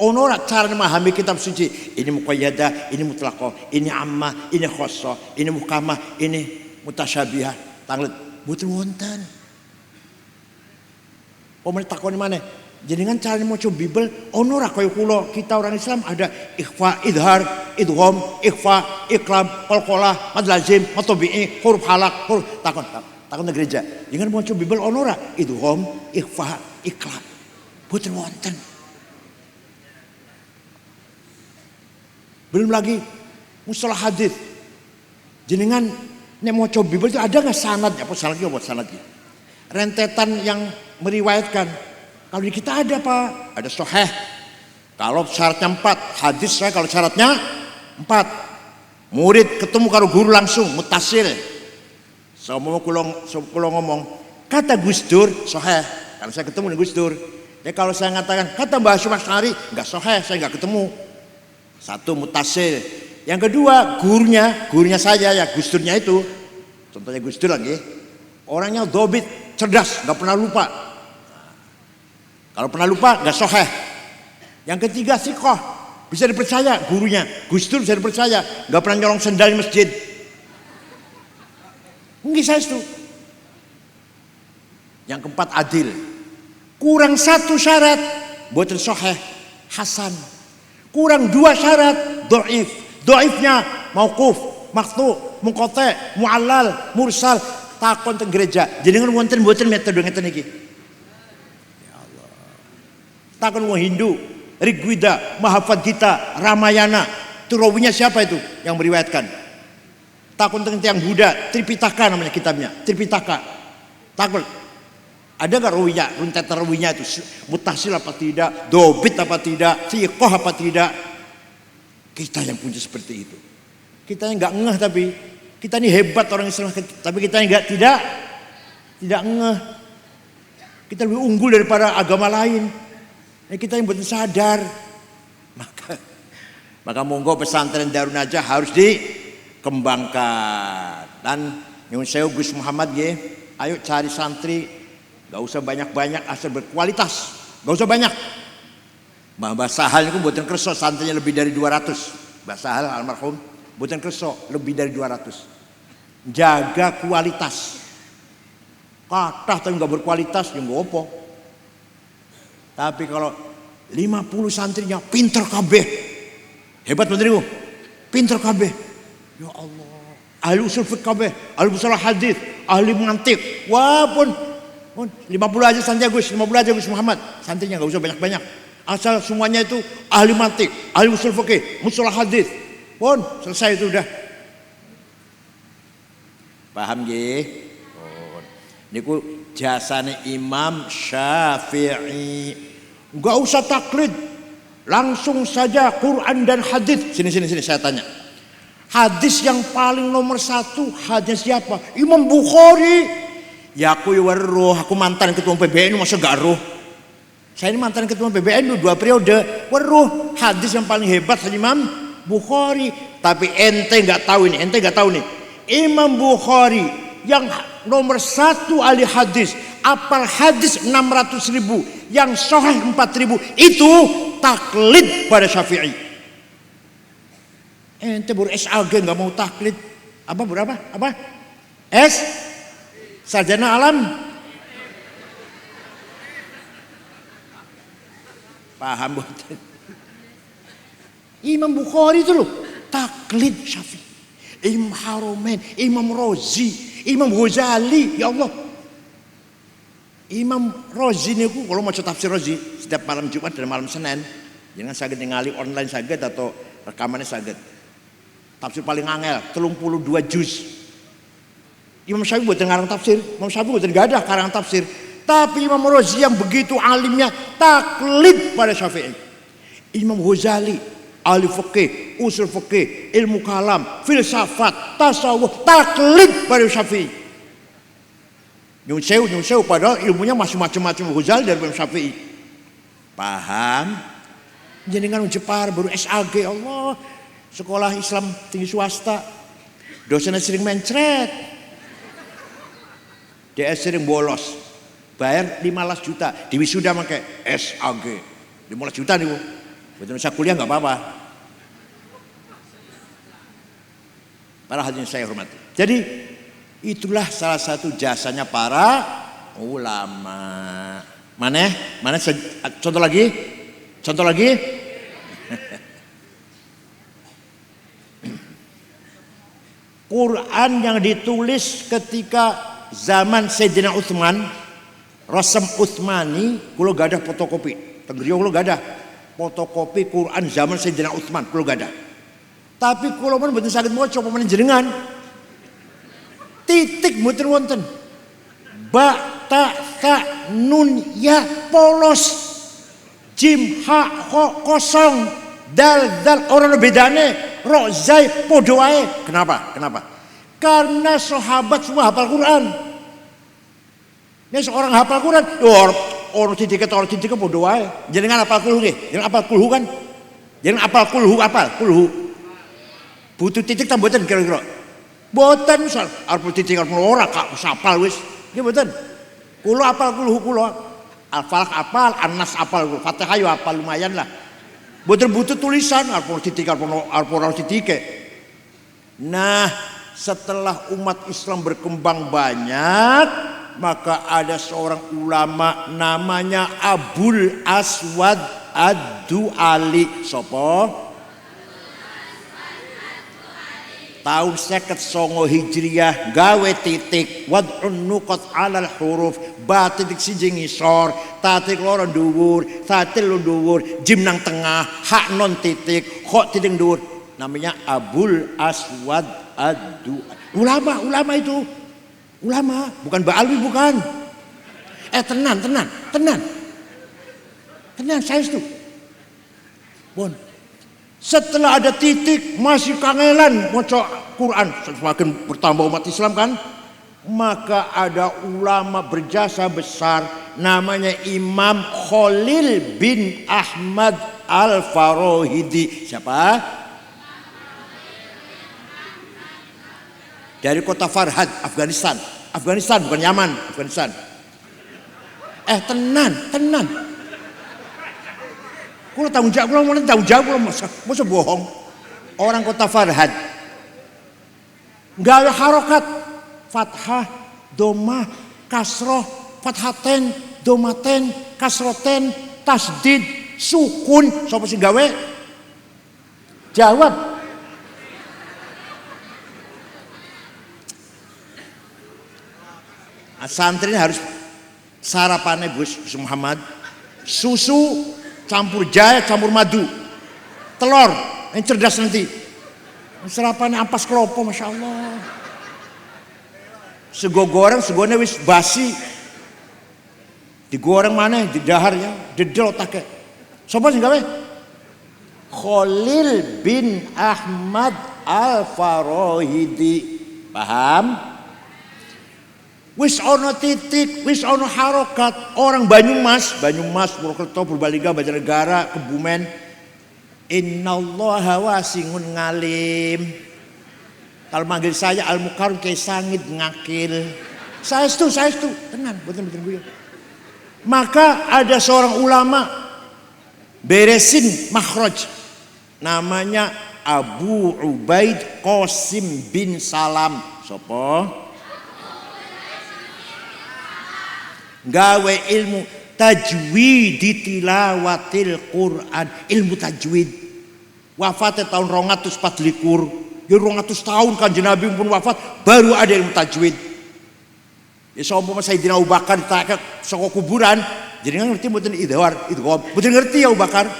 Ono ora cara memahami kitab suci. Ini muqayyadah, ini mutlaqah, ini ammah, ini khassah, ini mukamah, ini mutasyabihah. Tanglet mboten wonten. Pemerintah takon mana? Jenengan caranya maca Bible ono ora kaya kula kita orang Islam ada ikhfa, idhar, idgham, ikhfa, iqlab, qalqalah, mad lazim, mad tabi'i, huruf halaq, huruf takon di gereja. Jenengan maca Bible ono ora idgham, ikhfa, iqlab. Mboten wonten. Belum lagi mustalah hadis. Jenengan nek maca Bible itu ada enggak sanadnya? Apa sanadnya buat sanadnya? Rentetan yang meriwayatkan. Kalau di kita ada Pak, ada sahih. Kalau syaratnya 4, hadis saya kalau syaratnya 4. Murid ketemu karo guru langsung mutasil. Semua kula ngomong kata Gus Dur sahih. Kalau saya ketemu dengan Gus Dur. Ya kalau saya ngatakan kata Mbah Hasyim Asy'ari enggak sahih, saya enggak ketemu. Satu mutasil. Yang kedua gurunya saya ya Gus Durnya itu. Contohnya Gus Dur lagi. Orangnya dobit, cerdas, enggak pernah lupa. Kalau pernah lupa gak sahih. Yang ketiga siqah, bisa dipercaya gurunya. Gus Dur bisa dipercaya, gak pernah nyolong sendal di masjid. Mungkin saya itu. Yang keempat adil. Kurang 1 syarat buatan sahih, hasan. Kurang 2 syarat dhaif. Dhaifnya mauquf, maqtu, munqati, muallal, mursal. Takon teng gereja. Jenengan wonten mboten metode ngeten iki? Takon wong Hindu, Rigveda, Mahabharata Gita, Ramayana, itu rawinya siapa itu yang meriwayatkan? Takon tentang tiang Buddha, Tripitaka namanya kitabnya, Tripitaka. Takon, ada nggak rawinya, runtetan rawinya itu, mutasil apa tidak, dobit apa tidak, siqah apa tidak? Kita yang punya seperti itu. Kita yang nggak ngeh tapi kita ini hebat orang Islam, tapi kita yang tidak ngeh. Kita lebih unggul daripada agama lain. Kita yang betul sadar, maka monggo pesantren Darun Najah harus dikembangkan. Dan nyuwun sewu Gus Muhammad ya, ayo cari santri, gak usah banyak-banyak asal berkualitas, gak usah banyak. Mbah Sahal itu buatan kerso santrinya lebih dari 200. Mbah Sahal almarhum buatan kerso lebih dari 200. Jaga kualitas. Kathah tapi gak berkualitas yang gak apa. Tapi kalau 50 santrinya pinter kabeh. Hebat bener. Pinter kabeh. Ya Allah. Ahli usul fiqh kabeh, ahli mustalah hadis, ahli mantiq. Wah pun 50 aja santrinya Gus, 50 aja Gus Muhammad. Santrinya enggak usah banyak-banyak. Asal semuanya itu ahli mantiq, ahli usul fiqh, mustalah hadis. Pun selesai itu udah. Paham nggih? Niku jasane Imam Syafi'i. Enggak usah taklid, langsung saja Quran dan hadis. Sini saya tanya. Hadis yang paling nomor 1 hadis siapa? Imam Bukhari. Ya aku weruh, aku mantan ketua PBNU masa gak roh. Saya ini mantan ketua PBNU 2 periode. Weruh, hadis yang paling hebat Imam Bukhari. Tapi ente nggak tahu nih. Imam Bukhari yang nomor 1 ahli hadis, apal hadis 600.000, yang sahih 4.000, itu taklid pada Syafi'i. Ente baru SAG nggak mau taklid, apa berapa? Apa? Sarjana alam. Paham betul? Imam Bukhari itu loh taklid Syafi'i. Imam Haromen, Imam Rozi, Imam Ghazali, ya Allah. Imam Rozi ini kalau mau tafsir Rozi setiap malam Jumat dan malam Senin, jangan saged ningali online saged atau rekamannya saged. Tafsir paling angel 32 juz. Imam Syafi'i buat ngarang tafsir, Imam Syafi'i buat enggak ada karang tafsir. Tapi Imam Rozi yang begitu alimnya taklid pada Syafi'i. Imam Ghazali ahli fikih, usul fikih, ilmu kalam, filsafat, tasawuf, taklid pada Syafi'i. Nyun sewu padahal ilmunya masih macam-macam Ghazali dari Imam Syafi'i. Paham? Jenengan Jepar baru SAG, Allah. Sekolah Islam tinggi swasta, dosennya sering mencret, dia sering bolos, bayar 15 juta, di wisuda pakai SAG, 15 juta nih bu, betul saya kuliah nggak apa-apa. Para hadirin saya hormati. Jadi itulah salah satu jasanya para ulama. Mana contoh lagi? Quran yang ditulis ketika zaman Sayyidina Utsman, Rasam Utsmani, kulo gak ada fotokopi. Tenggeriyo kulo gak ada fotokopi Quran zaman Sayyidina Utsman, kulo gak ada. Tapi kulo pun betul saged maca pemain jenengan. Titik mboten wonten. Ba, ta, tha, nun, ya, polos. Jim, ha, ho, kosong. Dal, orang bedane. Ro, zai, podo wae. Kenapa? Karena sahabat semua hafal Quran. Ini seorang hafal Quran, orang titik podo wae. Jenengan hafal kulhu nggih? Jenengan hafal kulhu kan? Jenengan hafal kulhu. Butuh titik ta mboten kira-kira? Mboten misal arep titik arep ora kak hafal wis. Nggih mboten. Kulo hafal kulhu kulo. Al-Falaq hafal, An-Nas hafal, Fatihah yo hafal lumayan lah. Butuh tulisan arep titik arep ora titik. Nah, setelah umat Islam berkembang banyak, maka ada seorang ulama namanya Abul Aswad Ad-Du'ali. Sopo? Tahun 59 Hijriah gawe titik wad'un nuqat 'alal huruf, ba titik siji ngisor, ta titik loro dhuwur, ta telu dhuwur, jim nang tengah, hak non titik, kok titik dhuwur. Namanya Abul Aswad Ad-Du'ali. Ulama itu. Ulama, bukan Ba'alwi bukan. Tenan saya itu. Bon. Setelah ada titik masih kangelan maca Quran, semakin bertambah umat Islam kan, maka ada ulama berjasa besar namanya Imam Khalil bin Ahmad Al-Farahidi. Siapa? Dari kota Farhad, Afghanistan bukan Yaman, Afghanistan. Tenan. Kulo tanggung jawab, masa bohong. Orang kota Farhad. Enggak ada harokat. Fathah, domah, kasroh, fathaten, domaten, kasroten, tasdid, sukun. Sopo sing gawe? Jawab. Santri harus sarapannya Gus Muhammad, susu campur jahe, campur madu, telur, yang cerdas nanti. Sarapannya ampas kelopo, masya Allah. Sego goreng, segonya wis basi. Digoreng mana? Di dahar ya, dedel otaknya. Sopo sih gawe? Khalil bin Ahmad Al-Farahidi. Paham? Wis ono titik, wis ono harokat. Orang Banyumas, Purwokerto, Purbalingga, Banjarnegara, Kebumen. Innallaha wasi'un ngalim. Kalau manggil saya Al Mukarram kayak sangit ngakil. Saya itu, tenang, betul beliau. Maka ada seorang ulama beresin makhraj, namanya Abu Ubaid Qasim bin Salam. Sopo? Gawe ilmu tajwid tilawatil Quran, ilmu tajwid. Wafatnya tahun 224. Ya 200 tahun Kanjeng Nabi pun wafat, baru ada ilmu tajwid. Ya seumpama Sayyidina Abu Bakar ditanya saka kuburan, jadi ngerti mboten idhar, mboten ngerti ya Abu Bakar.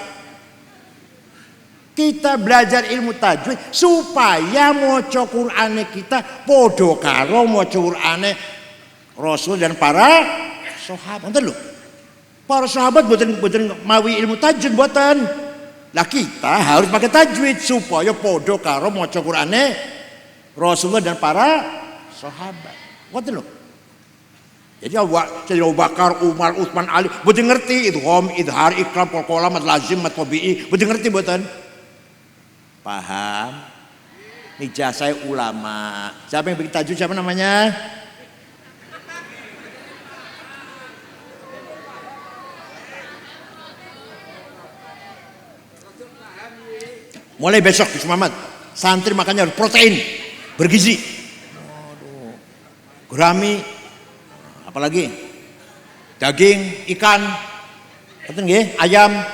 Kita belajar ilmu tajwid supaya maca Qur'ane kita padha karo maca Qur'ane Rasul dan para sahabat. Ngoten lho. Para sahabat mboten mawi ilmu tajwid mboten. Lah kita harus pakai tajwid supaya padha karo maca Qur'ane Rasulullah dan para sahabat. Ngoten lho. Jadi Abu Bakar, Umar, Utsman, Ali, mboten ngerti idgham, idhar, ikram, qalqalah, mad lazim, mad tabi'i, mboten ngerti mboten. Paham? Ijazah saya ulama. Siapa yang bikin tajwid, siapa namanya? Mulai besok Gus Muhammad, santri makannya harus protein, bergizi. Waduh. Gurami, apalagi daging, ikan, betul nggih? Ayam,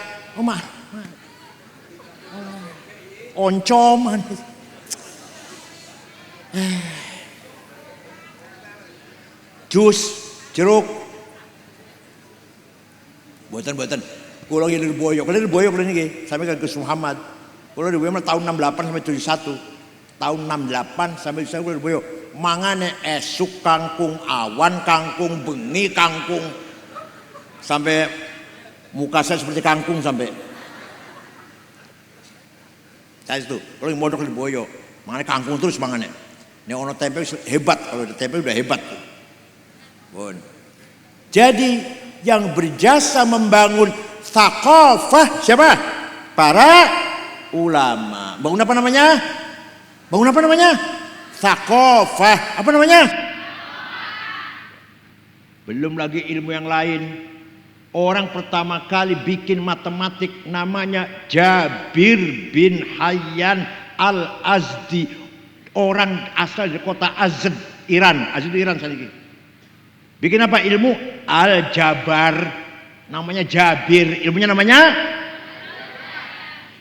oncom, jus, jeruk, buatan. Kulo ngilir boyok kulo niki, sampai ke Gus Muhammad. Kulo di Boyok tahun 68 sampai 71. Tahun 68 sampai 71 kulo di Boyok. Mangane esuk, kangkung awan, kangkung bengi, kangkung sampai muka saya seperti kangkung sampai saya itu kalau yang modok di Boyo mangane kangkung terus mangane ini ono tempe hebat, kalau ada tempe udah hebat bon. Jadi yang berjasa membangun thaqafah siapa? Para ulama. Bangun apa namanya? Thaqafah. Apa namanya? Belum lagi ilmu yang lain. Orang pertama kali bikin matematik namanya Jabir bin Hayyan Al-Azdi. Orang asal dari kota Azd, Iran. Azd Iran saniki. Bikin apa? Ilmu Al-Jabar. Namanya Jabir. Ilmunya namanya?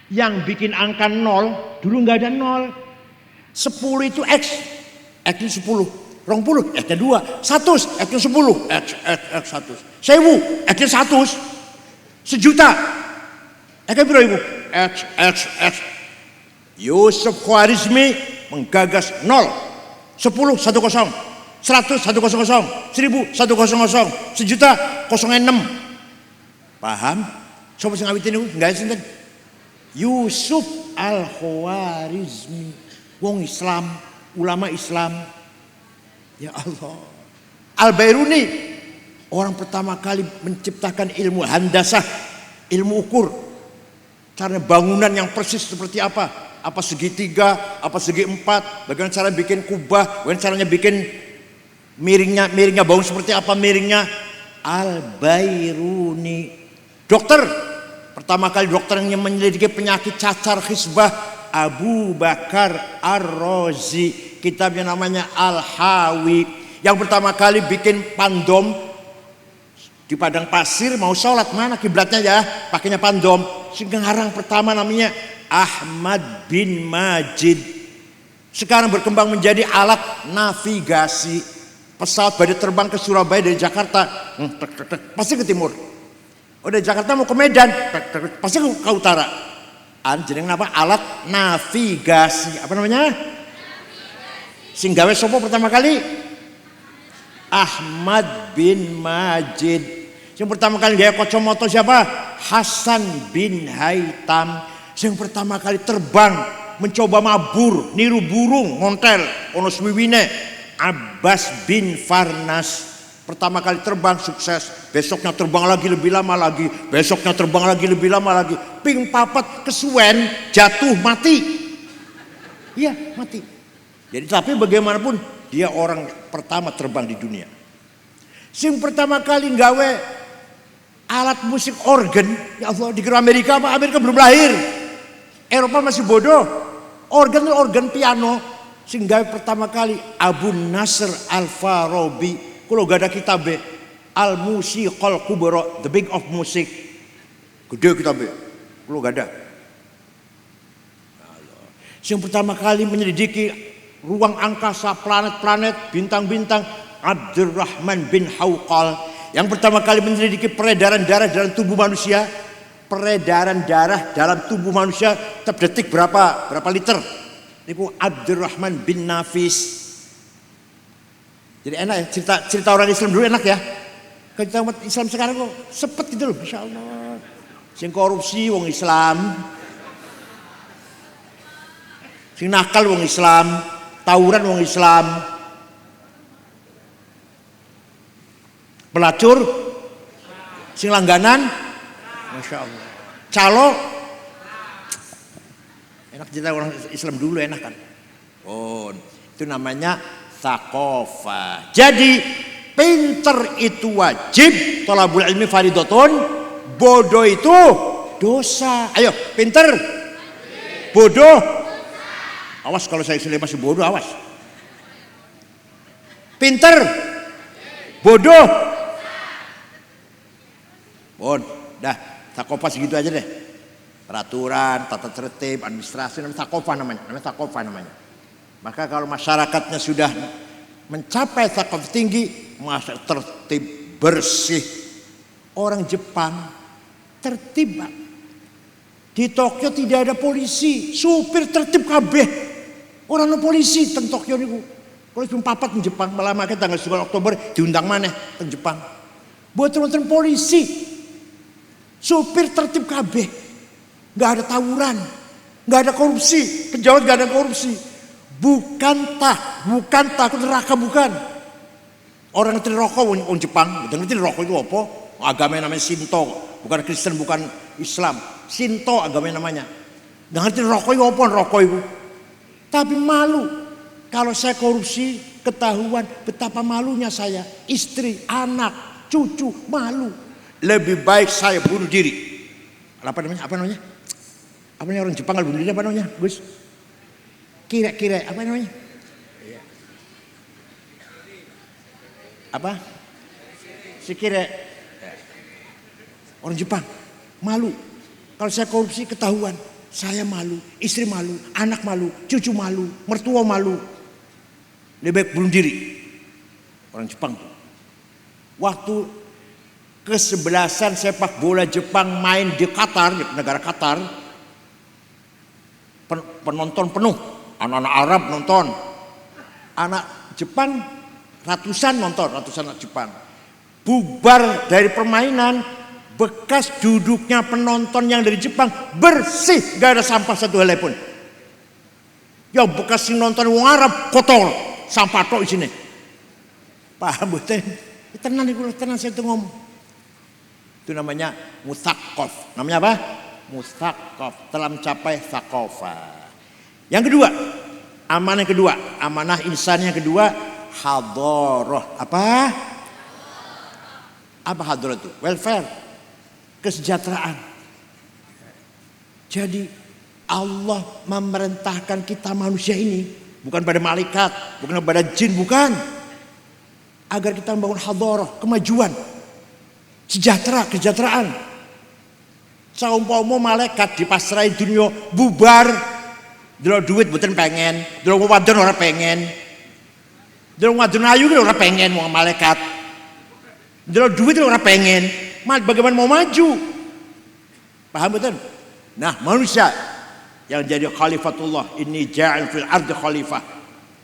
Yang bikin angka 0 dulu nggak ada 0. 10 itu X itu 10, 20 X nya 2, 100 X nya 10, X 100, 1000 X nya 100, 1.000.000 X nya berapa ibu? X. Yusuf Khwarizmi menggagas 0, 10 100, 100 100, 1000 100, 1.000.000 06. Paham? Sopo sing ngawitin niku? Enggak sinten? Yusuf Al-Khwarizmi. Wong Islam, ulama Islam. Ya Allah. Al-Bairuni orang pertama kali menciptakan ilmu handasah, ilmu ukur. Cara bangunan yang persis seperti apa? Apa segitiga, apa segi empat, bagaimana cara bikin kubah, bagaimana caranya bikin miringnya bangun seperti apa miringnya. Al-Bairuni. Dokter, pertama kali dokter yang menyelidiki penyakit cacar khisbah Abu Bakar Ar-Razi, kitabnya namanya Al-Hawi. Yang pertama kali bikin pandom di padang pasir, mau sholat mana kiblatnya ya, pakainya pandom. Sekarang pertama namanya Ahmad bin Majid. Sekarang berkembang menjadi alat navigasi. Pesawat badai terbang ke Surabaya dari Jakarta, pasti ke timur. Oh dari Jakarta mau ke Medan, pasti ke utara. Jeneng apa? Alat navigasi. Apa namanya? Sing gawe sapa pertama kali? Ahmad bin Majid. Yang pertama kali gawe kacamata siapa? Hasan bin Haitam. Yang pertama kali terbang mencoba mabur, niru burung, ngontel, ono swiwine. Abbas bin Farnas. Pertama kali terbang sukses, besoknya terbang lagi lebih lama lagi, besoknya terbang lagi lebih lama lagi, ping papat kesuwen jatuh mati. Iya mati. Jadi tapi bagaimanapun dia orang pertama terbang di dunia. Sing pertama kali nggawe alat musik organ, ya Allah, dikira Amerika apa? Amerika belum lahir. Eropa masih bodoh. Organ itu organ piano. Sing nggawe pertama kali Abu Nasr Al-Farabi. Kalau gak ada kitabnya Al-Musiqal Kubra, The Big of Music. Gede kitabnya. Kalau gak ada. Yang pertama kali menyelidiki ruang angkasa, planet-planet, bintang-bintang, Abdurrahman bin Hawqal. Yang pertama kali menyelidiki peredaran darah dalam tubuh manusia. Peredaran darah dalam tubuh manusia tiap detik berapa liter. Itu Abdurrahman bin Nafis. Jadi enak ya, cerita orang Islam dulu enak ya. Kalau kita umat Islam sekarang kok sepet gitu loh, Masya Allah. Sing korupsi wong Islam, sing nakal wong Islam, tawuran wong Islam, pelacur, sing langganan, Masya Allah. Calo, enak cerita orang Islam dulu enak kan. Oh, itu namanya thaqafah. Jadi pinter itu wajib, thalabul ilmi fardhatun, bodoh itu dosa. Ayo, pinter, bodoh. Awas kalau saya masih bodoh, awas. Pinter, bodoh. Bon, dah, thaqafah segitu aja deh. Peraturan, tata tertib, administrasi, namanya thaqafah namanya. Maka kalau masyarakatnya sudah mencapai thaqafah tinggi, masa tertib, bersih. Orang Jepang tertib. Di Tokyo tidak ada polisi, supir tertib kabeh. Orang no polisi teng Tokyo niku. Kalau cuma papat di Jepang, malah makanya tanggal 9 Oktober diundang maneh teng Jepang. Buat teman-teman polisi, supir tertib kabeh. Gak ada tawuran, gak ada korupsi, pejabat gak ada korupsi. Bukan takut neraka, bukan. Orang ngerti rokok orang Jepang, ngerti rokok itu apa? Agama namanya Shinto, bukan Kristen, bukan Islam. Shinto agama namanya. Nggak ngerti rokok itu apa? Rokok itu. Tapi malu kalau saya korupsi, ketahuan betapa malunya saya, istri, anak, cucu malu. Lebih baik saya bunuh diri. Apa namanya? Apa namanya orang Jepang kalau bunuh diri apa namanya, Gus? Kira-kira apa namanya? Apa? Sekira orang Jepang malu. Kalau saya korupsi ketahuan, saya malu, istri malu, anak malu, cucu malu, mertua malu. Lebih baik bunuh diri. Orang Jepang. Waktu ke-11 sepak bola Jepang main di Qatar, di negara Qatar, penonton penuh, anak-anak Arab nonton, anak Jepang ratusan anak Jepang. Bubar dari permainan, bekas duduknya penonton yang dari Jepang bersih, gak ada sampah satu helai pun. Ya bekas nonton wong Arab kotor, sampah tok isine. Paham betul? Tenang saya tuh ngomong. Itu namanya mutsaqaf. Namanya apa? Mutsaqaf, telah mencapai thaqafah. Yang kedua, amanah insan yang kedua, hadharah. Apa hadharah itu? Welfare, kesejahteraan. Jadi Allah memerintahkan kita manusia ini, bukan pada malaikat, bukan pada jin, bukan, agar kita membangun hadharah, kemajuan, kesejahteraan. Saumpama malaikat dipasrahi dunia bubar, delok duit mboten pengen, delok wadon ora pengen. Delok wadon ayu ora pengen wong malaikat. Delok duit ora pengen. Bagaimana mau maju? Paham betul? Nah, manusia yang jadi khalifatullah, ini ja'al fil ardi khalifah.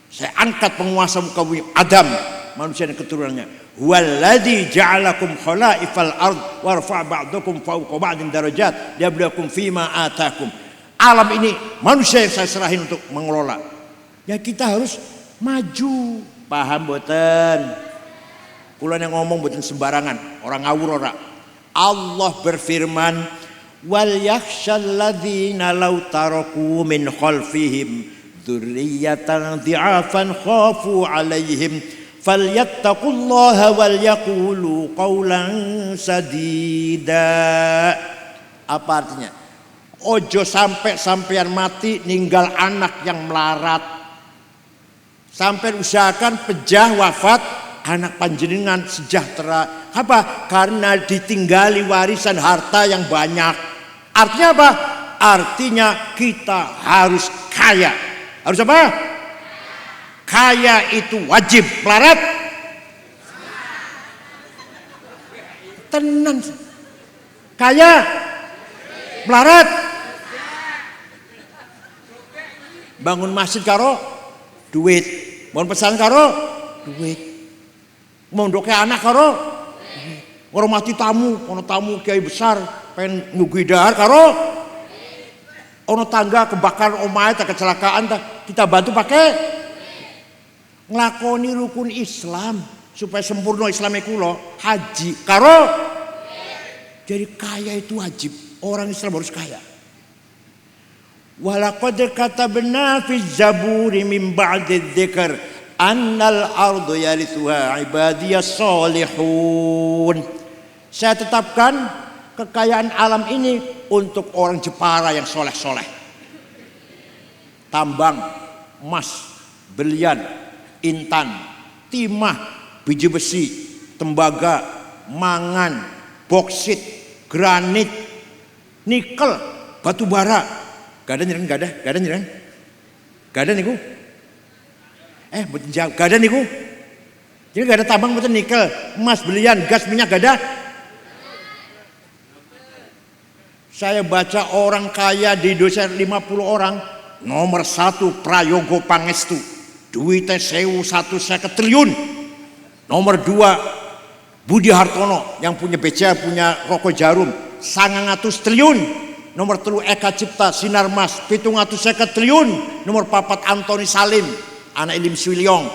Saya angkat penguasa muka bumi, Adam, manusia dan keturunannya. Huwallazi ja'alakum khalaifal ard wa rafa'a ba'dakum fawqa ba'din darajat liyabluwakum fima atakum. Alam ini manusia yang saya serahin untuk mengelola. Ya kita harus maju. Paham boten? Kula yang ngomong boten sembarangan, orang ngawur ora. Allah berfirman, wal yakhshal ladzina law taraku min khalfihim dzurriyyatan dhi'afan khafu 'alaihim falyattaqullaha wal yaqulu qawlan sadida. Apa artinya? Ojo sampai sampean mati ninggal anak yang melarat. Sampai usahakan pejah wafat anak panjenengan sejahtera. Apa? Karena ditinggali warisan harta yang banyak. Artinya apa? Artinya kita harus kaya. Harus apa? Kaya itu wajib. Melarat? Tenan. Kaya? Melarat? Bangun masjid karo duit. Bangun pesantren karo duit. Mondoke anak karo ngormati tamu, ono tamu kiai besar pengen nyugui dahar karo ono tangga kebakaran omahe tak kecelakaan kita bantu pakai nglakoni rukun Islam supaya sempurna Islame kula haji karo. Jadi kaya itu wajib, orang Islam harus kaya. Walaqad katabna fi zaburi min ba'di dzikr annal ardu yarithuha ibadiyas solihun. Saya tetapkan kekayaan alam ini untuk orang Jepara yang soleh-soleh. Tambang, emas, berlian, intan, timah, biji besi, tembaga, mangan, boksit, granit, nikel, batu bara. Gak ada nyiran, gak ada nyiran. Gak ada niku. Betul jawab, gak ada niku. Jadi gak ada tambang betul nikel, emas, berlian, gas, minyak gak ada. Saya baca orang kaya di Indonesia 50 orang, nomor 1 Prayogo Pangestu, duitnya 1.150 triliun. Nomor 2 Budi Hartono yang punya BCA, punya Rokok Jarum, 900 triliun. Nomor 3 Eka Cipta Sinarmas 750 triliun. Nomor 4 Antoni Salim anak Ilim Swilyong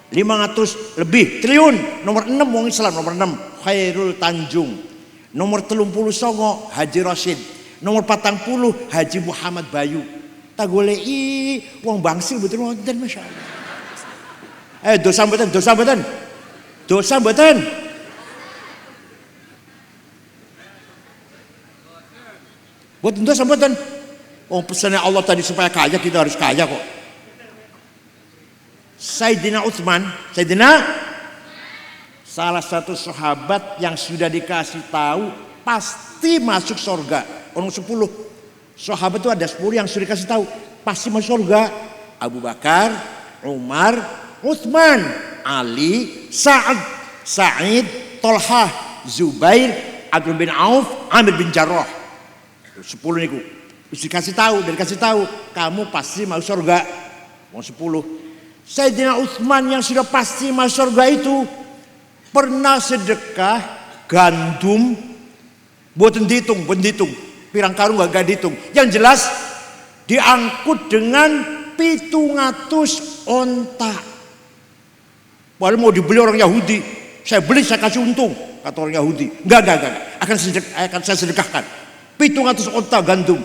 500 lebih triliun. Nomor 6 wong Islam, nomor 6 Khairul Tanjung. Nomor 39 Haji Rosid. Nomor 40 Haji Muhammad Bayu. Tak golei wong bangsil betul wonten masyaallah. Dosa mboten, dosa mboten. Dosa mboten. Buat itu sampean. Oh pesannya Allah tadi supaya kaya, kita harus kaya kok. Sayyidina Utsman, salah satu sahabat yang sudah dikasih tahu pasti masuk surga. Orang 10 sahabat itu ada 10 yang sudah dikasih tahu pasti masuk surga. Abu Bakar, Umar, Utsman, Ali, Sa'ad, Sa'id, Tolhah, Zubair, Abdul bin Auf, Amir bin Jarrah. 10 niku. Dikasih tahu, dan dikasih tahu kamu pasti masuk surga. Mau 10. Sayyidina Utsman yang sudah pasti masuk surga itu pernah sedekah gandum buat dihitung, pirang karung gak dihitung. Yang jelas diangkut dengan 700 onta. Padahal mau dibeli orang Yahudi, saya beli saya kasih untung, kata orang Yahudi. Enggak. Akan saya sedekahkan. 700 onta gandum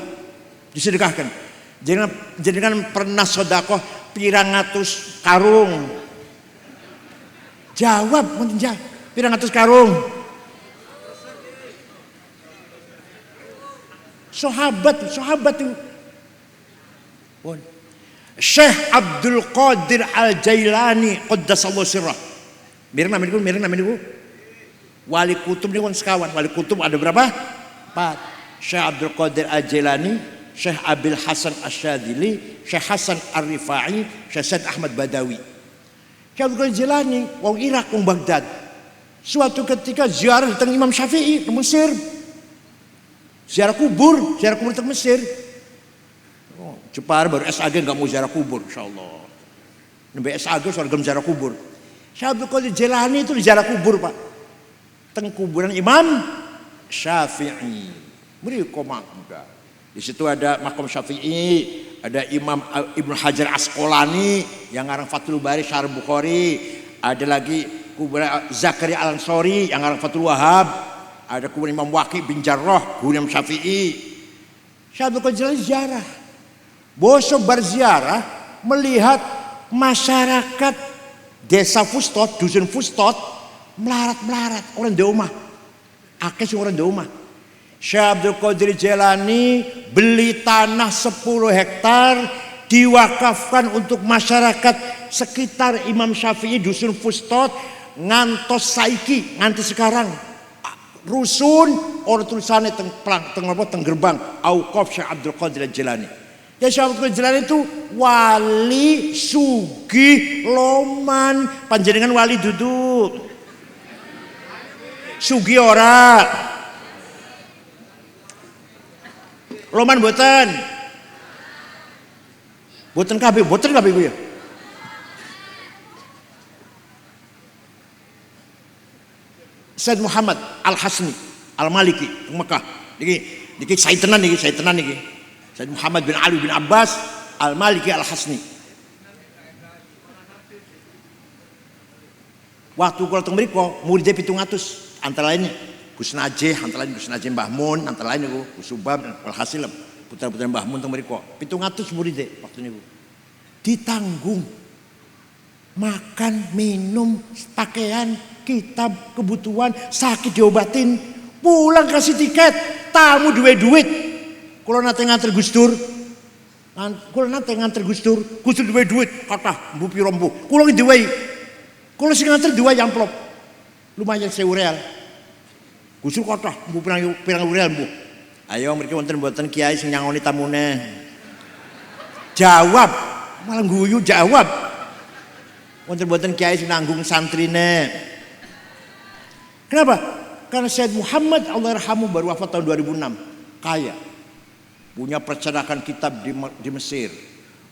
disedekahkan. Jangan pernah sedekah pirang atus karung. Jawab, pirang atus karung. Sahabat itu. Syekh Abdul Qadir Al-Jailani qaddasallahu sirrah. Mireng namanya Wali kutub ini sekawan. Wali kutub ada berapa? 4. Syekh Abdul Qadir Al-Jailani, Syekh Abil Hasan Asyadili, Syekh Hasan Ar-Rifai, Syekh Said Ahmad Badawi. Syekh Abdul Qadir Al-Jailani wong Irak, wong Baghdad. Suatu ketika ziarah teng Imam Syafi'i ke Mesir. Ziarah kubur teng Mesir. Jepara baru SAG enggak mau ziarah kubur, insyaallah. Nembe SAG sorgem ziarah kubur. Syekh Abdul Qadir Al-Jailani itu ziarah kubur, Pak. Teng kuburan Imam Syafi'i. Mereka makmum. Di situ ada makam Syafi'i, ada Imam Ibnu Hajar Asqalani yang ngarang Fathul Bari Syarh Bukhari, ada lagi kuburan Zakaria Al-Ansori yang ngarang Fathul Wahhab, ada kuburan Imam Waqi bin Jarrah, kuburan Imam Syafi'i. Syekh Abdul Qadir ziarah. Bosok berziarah melihat masyarakat desa Fustot, dusun Fustot melarat-melarat orang di rumah. Akeh sing orang di rumah. Syekh Abdul Qadir Jailani beli tanah 10 hektar diwakafkan untuk masyarakat sekitar Imam Syafi'i dusun Fustot ngantos saiki nganti sekarang. Rusun orang tulisannya teng gerbang Auqaf Syekh Abdul Qadir Jailani. Ya Syekh Abdul Qadir Jailani itu wali sugih loman, panjenengan wali duduk. Sugih ora. Loman boten. Boten kabeh ku ya. Said Muhammad Al-Hasni Al-Maliki teng Mekah. Niki saya tenan niki. Said Muhammad bin Ali bin Abbas Al-Maliki Al-Hasni. Waktu kula teng mriku muridé 700 antara lainnya Gus Najih, antara lain Gus Najih Mbah Mun, antara lain niku Gus Subab dan walhasil putra-putra Mbah Mun teng mriku 700 muridé waktu niku. Ditanggung makan, minum, pakaian, kitab, kebutuhan, sakit diobatin, pulang kasih tiket, tamu duwe duit. Kula nate nganter Gus Dur. Gus Dur duwe duit kathah mbu pira mbu. Kula diwehi. Kula sing nganter dua amplop. Lumayan 1000 real. Gus Dur kathah mbu pirang real mbu. Ayo mriki wonten mboten kiai sing nyangoni tamune. Jawab, malah guyu jawab. Wonten mboten kiai sing nanggung santrine. Kenapa? Karena Syed Muhammad Allahyarhamu baru wafat tahun 2006. Kaya. Punya percetakan kitab di Mesir.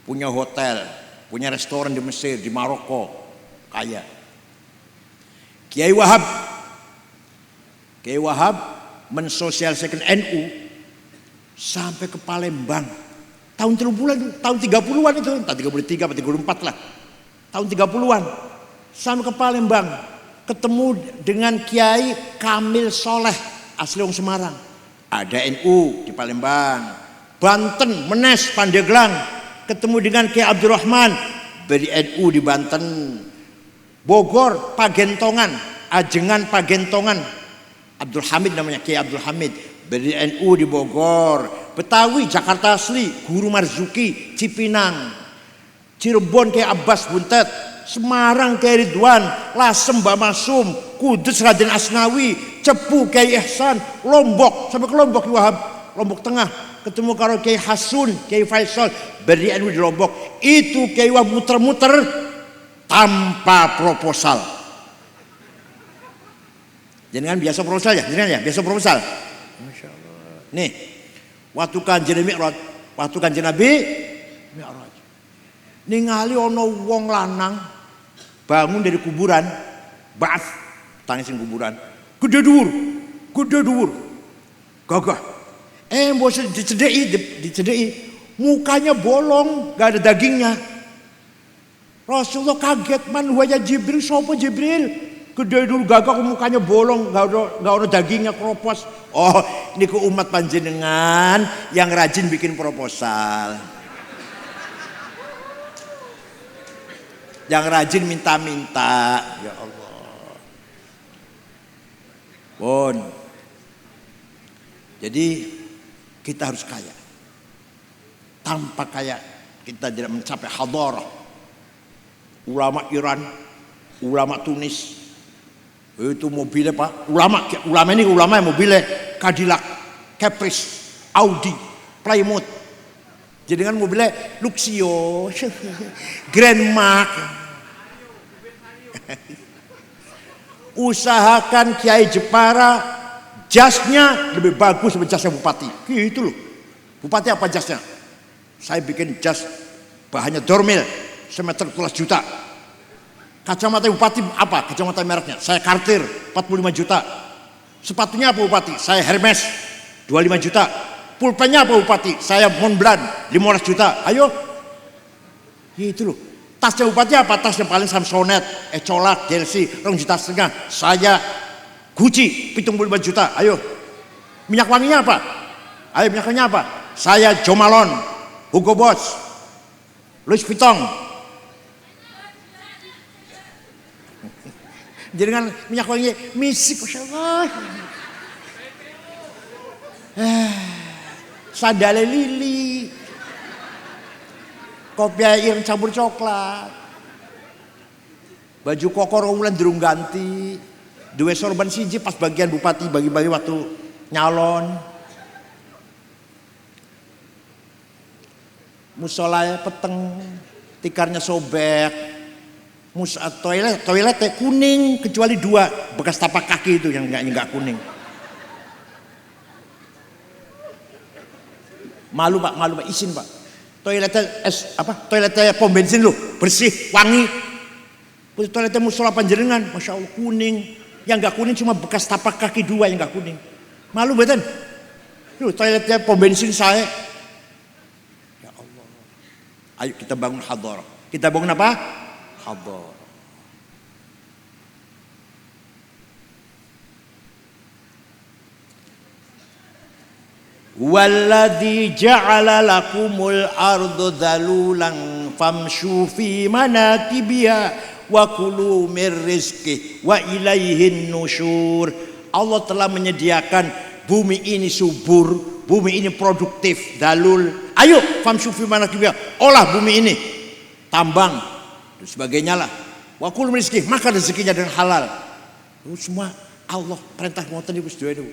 Punya hotel, punya restoran di Mesir, di Maroko. Kaya. Kiai Wahab mensosialisasikan NU sampai ke Palembang. Tahun 30-an itu, entah 33 atau 34 lah. Tahun 30-an sampai ke Palembang, ketemu dengan Kiai Kamil Soleh asli wong Semarang. Ada NU di Palembang. Banten, Menes, Pandeglang, ketemu dengan Kiai Abdurrahman dari NU di Banten. Bogor, Pagentongan, Ajengan Pagentongan, Abdul Hamid namanya, Kiai Abdul Hamid dari NU di Bogor. Betawi, Jakarta asli, Guru Marzuki, Cipinang. Cirebon Kiai Abbas Buntet, Semarang Kiai Ridwan, Lasem Mbah Masum, Kudus Raden Asnawi, Cepu Kiai Ihsan, Lombok sampai ke Lombok Wahab, Lombok Tengah ketemu karo Kiai Hasun, Kiai Faisal dari NU di Lombok. Itu Kiai Wahab muter-muter tanpa proposal. Jangan biasa proposal ya, biasa proposal. Masya Allah. Nih, waktu kanjeng Nabi Mi'raj. Ningali ono wong lanang bangun dari kuburan, ba'ats tangisin kuburan, gede dhuwur, gagah. Mbok dicedeki, mukanya bolong, gak ada dagingnya. Rasulullah kaget, man huwa ya Jibril, sapa Jibril? Gede dhuwur gagah mukanya bolong, gak ada dagingnya, kropos. Oh, niku umat panjenengan yang rajin bikin proposal. Yang rajin minta-minta, ya Allah. Bon. Jadi kita harus kaya. Tanpa kaya kita tidak mencapai hadarah. Ulama Iran, ulama Tunis, itu mobilnya Pak. Ulama ini mobilnya Cadillac, Caprice, Audi, Plymouth. Jadi dengan mobilnya Luxio, Grand Mark. Usahakan Kiai Jepara jasnya lebih bagus dari jasnya bupati. Gitu loh. Bupati apa jasnya? Saya bikin jas bahannya dormil semeter 12 juta. Kacamata bupati apa? Kacamata mereknya. Saya Cartier 45 juta. Sepatunya apa bupati? Saya Hermes 25 juta. Pulpennya apa bupati? Saya Montblanc 15 juta. Ayo. Itu loh. Tasnya bupati apa? Tasnya paling Samsonite, Ecolak, Chelsea 2,5 juta. Saya Gucci 75 juta. Ayo. Minyak wanginya apa? Ayo minyak wanginya apa? Saya Jo Malone, Hugo Boss Louis Vuitton. Jenengan minyak wangi misik, Masya Allah. Sandale lili. Kopi air campur coklat. Baju koko wulan durung ganti. Duwe sorban siji pas bagian bupati bagi-bagi waktu nyalon. Musolanya peteng, tikarnya sobek. Toiletnya kuning kecuali 2 bekas tapak kaki itu yang enggak kuning. Malu Pak, izin Pak. Toiletnya pom bensin loh, bersih, wangi. Toiletnya musola panjenengan, Masya Allah kuning. Yang enggak kuning cuma bekas tapak kaki 2 yang enggak kuning. Malu betul. Toiletnya pom bensin saya. Ya Allah. Ayo kita bangun hadharah. Kita bangun apa? Hadharah. Walladzi ja'ala lakumul ardu dhalulan famshu fi manakibiha wa kulu mir rizqi wa ilaihin nusyur. Allah telah menyediakan bumi ini subur, bumi ini produktif, dalul. Ayo famshu fi manakibiha, olah bumi ini, tambang dan sebagainya lah. Wa kulu mir rizqi, makan rezekinya dengan halal. Itu semua Allah perintah ngoten iku sedaya itu.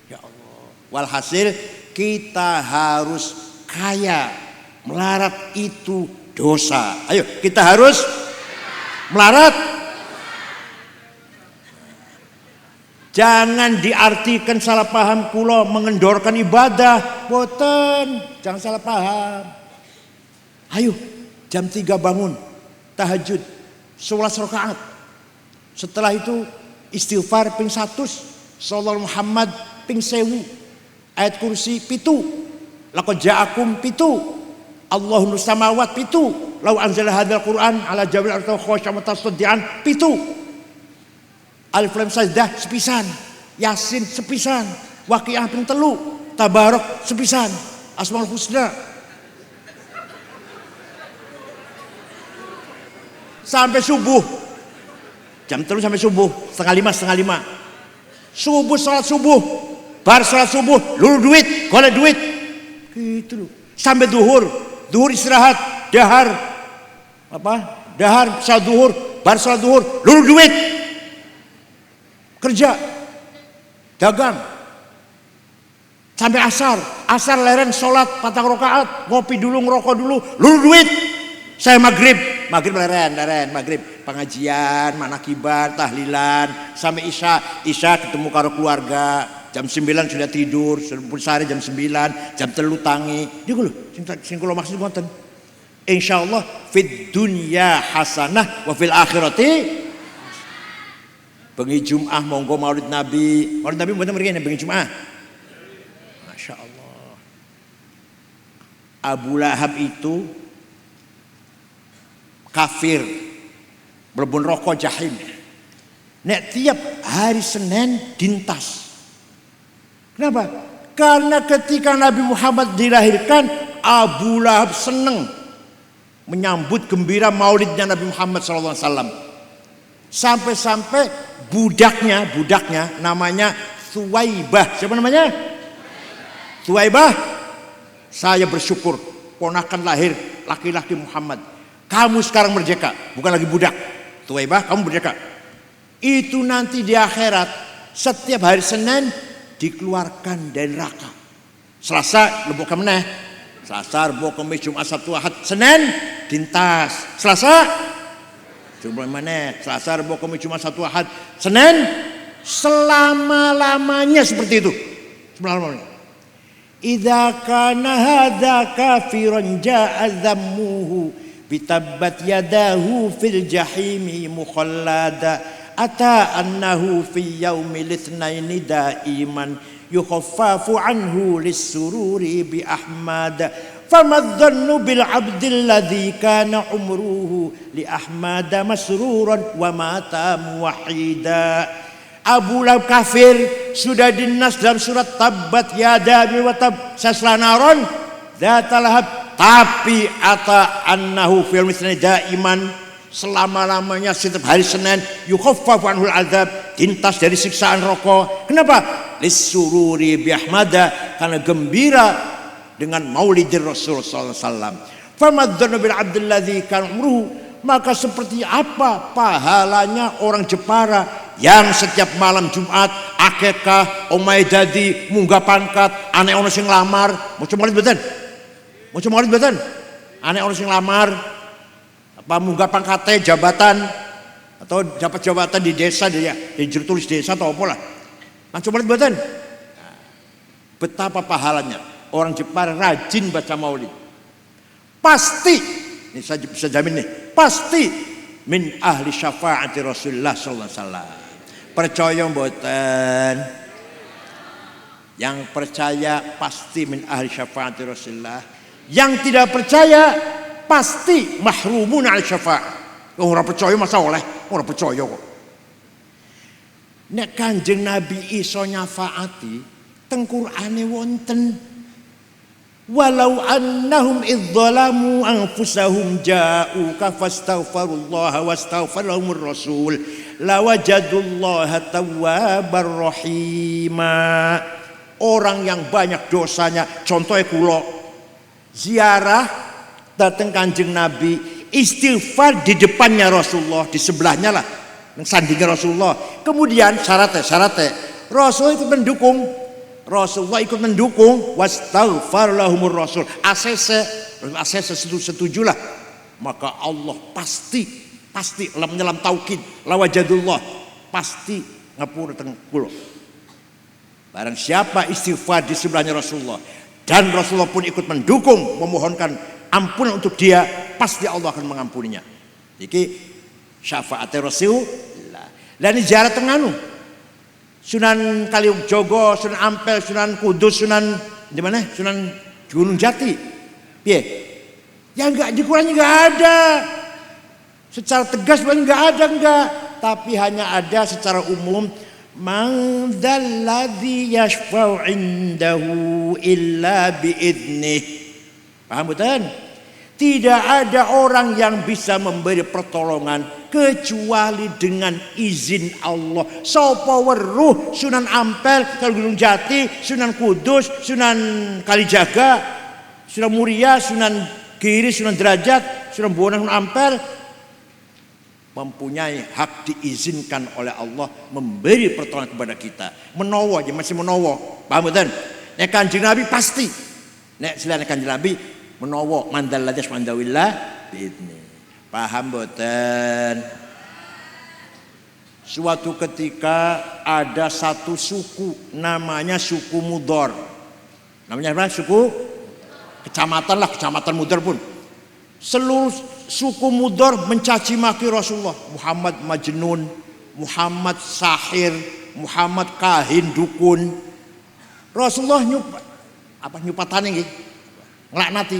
Ya Allah. Walhasil kita harus kaya. Melarat itu dosa. Ayo kita harus melarat. Jangan diartikan salah paham kula mengendorkan ibadah. Boten, jangan salah paham. Ayo jam 3 bangun tahajud 11 rakaat. Setelah itu istighfar ping 100, sallallahu Muhammad ping 1000. Ayat kursi 7, laqad ja'akum 7, Allahu nurus samawat 7, law anzala hadzal Qur'an ala jabal arta khashyam tasaddian 7. Alif lam sajdah sepisan, Yasin sepisan, Waqiah ping 3, Tabarak sepisan, Asmaul Husna. Sampai subuh. Jam 3 sampai subuh, setengah 5. Subuh salat subuh. Bar salat subuh, lulu duit, golek duit. Gitu loh. Sampai duhur istirahat, dahar. Dahar salat duhur, bar salat duhur, lulu duit. Kerja. Dagang. Sampai asar leren salat 4 rakaat, ngopi dulu, ngerokok dulu, lulu duit. Saya maghrib leren, maghrib pengajian, manakiban, tahlilan, sampai isya ketemu karo keluarga. Jam 9 sudah tidur, sehari jam 9, jam 3 tangi. Niku lho sing kula maksud ngoten. Insyaallah fid dunya hasanah wa fil akhirati. Bengi Jumat monggo Maulid Nabi. Maulid Nabi mboten mriki bengi Jumat. Masya Allah. Abu Lahab itu kafir, mlebu neraka jahim. Nek tiap hari Senin dintas. Kenapa? Karena ketika Nabi Muhammad dilahirkan, Abu Lahab senang menyambut gembira maulidnya Nabi Muhammad SAW. Sampai-sampai budaknya namanya Thuwaibah. Siapa namanya? Thuwaibah. Saya bersyukur ponakan lahir laki-laki Muhammad. Kamu sekarang merdeka, bukan lagi budak. Thuwaibah, kamu merdeka. Itu nanti di akhirat setiap hari Senin dikeluarkan dari neraka. Selasa lebok ke meneh. Selasa, Rebo, Kamis, Jumat, Sabtu, Ahad, Senin dintas. Selasa coba mana? Selasa, Rebo, Kamis, Jumat, Sabtu, Ahad, Senin selama-lamanya seperti itu. Selama-lamanya. Idza kana hadza kafiran ja'a dhammuhu bitabbat yadahu fil jahimi mukhallada. Ata annahu fi yaumil itsnaini daiman yukhaffafu anhu lis-sururi bi Ahmad famadhannu bil abdil ladzi kana umruhu li Ahmad masruran wa mata muwahhida. Abu Lahab kafir sudah dinas dalam surat Tabbat yada abi wa tab saslanaron dzatal lahab tapi ata annahu fil misni daiman, selama-lamanya setiap hari Senin, yukhaffafu anhul adzab, tintas dari siksaan rokok. Kenapa? Lisururi biahmada, karena gembira dengan maulidir Rasul sallallahu alaihi wasallam. Famadzanu bil abdilladzi kan umruhu, maka seperti apa pahalanya orang Jepara yang setiap malam Jumat akekah, omai dadi, munggah pangkat, ane ono sing lamar, maca maulid mboten? Maca maulid mboten? Ane ono sing lamar, apa munggah pangkate jabatan atau dapat jabatan di desa, di juru tulis desa atau apa lah. Maca maulid mboten? Betapa pahalanya orang Jepara rajin baca maulid. Pasti, ini saya bisa jamin nih, pasti min ahli syafaati Rasulullah sallallahu alaihi wasallam. Percaya mboten? Yang percaya pasti min ahli syafaati Rasulullah. Yang tidak percaya pasti mahrumun al syafaat. Orang percaya masa oleh, orang percaya kok. Nek Kanjeng Nabi iso nyafaati, teng Qur'ane wonten. Walau annahum idzalamu anfusahum ja'uka fastaghfirullaha wastaghfirlahumur rasul lawajadullaha tawwabar rahima. Orang yang banyak dosanya, contohnya kula ziarah datang Kanjeng Nabi, istighfar di depannya Rasulullah, di sebelahnya lah, sandingnya Rasulullah. Kemudian syaratnya Rasul itu mendukung, Rasulullah ikut mendukung, wastaghfar lahumur rasul, ACC setujulah, maka Allah pasti lam taukid lawajadullah, pasti ngapura teng kula. Barang siapa istighfar di sebelahnya Rasulullah dan Rasulullah pun ikut mendukung, memohonkan ampunan untuk dia, pasti Allah akan mengampuninya. Iki syafaat Rasulullah. Dan ziarah tenganu Sunan Kalijogo, Sunan Ampel, Sunan Kudus, Sunan di mana? Sunan Gunung Jati. Piye? Ya enggak dikurangi, enggak ada. Secara tegas enggak ada, tapi hanya ada secara umum. Man dzalladzi yashfa'u 'indahu illa bi'idnih. Paham betul? Tidak ada orang yang bisa memberi pertolongan kecuali dengan izin Allah. Sapa weruh Sunan Ampel, Gunung Jati, Sunan Kudus, Sunan Kalijaga, Sunan Muria, Sunan Giri, Sunan Derajat, Sunan Bonang, Sunan Ampel mempunyai hak diizinkan oleh Allah memberi pertolongan kepada kita. Menawa aja masih menawa. Paham betul? Nek Kanjeng Nabi pasti. Nek silane Kanjeng Nabi menawa mandal ladas mandawillah biidni. Paham boten? Suatu ketika ada satu suku namanya suku Mudor. Namanya apa? Suku kecamatan lah, kecamatan Mudor pun. Seluruh suku Mudor mencaci maki Rasulullah. Muhammad Majnun, Muhammad Sahir, Muhammad Kahin Dukun. Rasulullah nyupatane nggih. Nglaknati,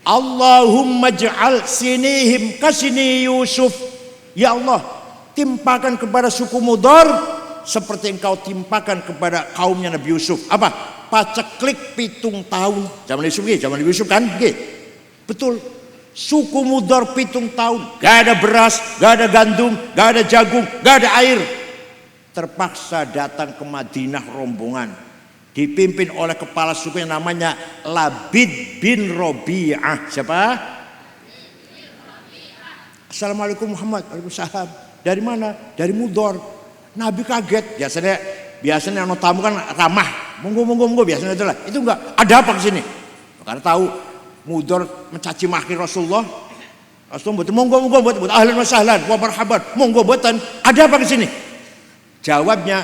Allahumma ja'al sinihim kasini Yusuf. Ya Allah, timpakan kepada suku Mudor seperti engkau timpakan kepada kaumnya Nabi Yusuf. Apa? Paceklik 7 tahun. Zaman Yusuf nggih, zaman Nabi Yusuf kan nggih. Betul. Suku Mudor 7 tahun, gak ada beras, gak ada gandum, gak ada jagung, gak ada air. Terpaksa datang ke Madinah rombongan, dipimpin oleh kepala suku yang namanya Labid bin Robi'ah. Siapa? Assalamualaikum Muhammad. Waalaikumsalam. Dari mana? Dari Mudor. Nabi kaget. Biasanya ono tamu kan ramah. Monggo biasanya itulah. Itu enggak. Ada apa ke sini? Karena tahu Mudor mencaci maki Rasulullah. Rasulullah betul, monggo ahlan wa sahlan wa marhaban. Monggo boten. Ada apa ke sini? Jawabnya,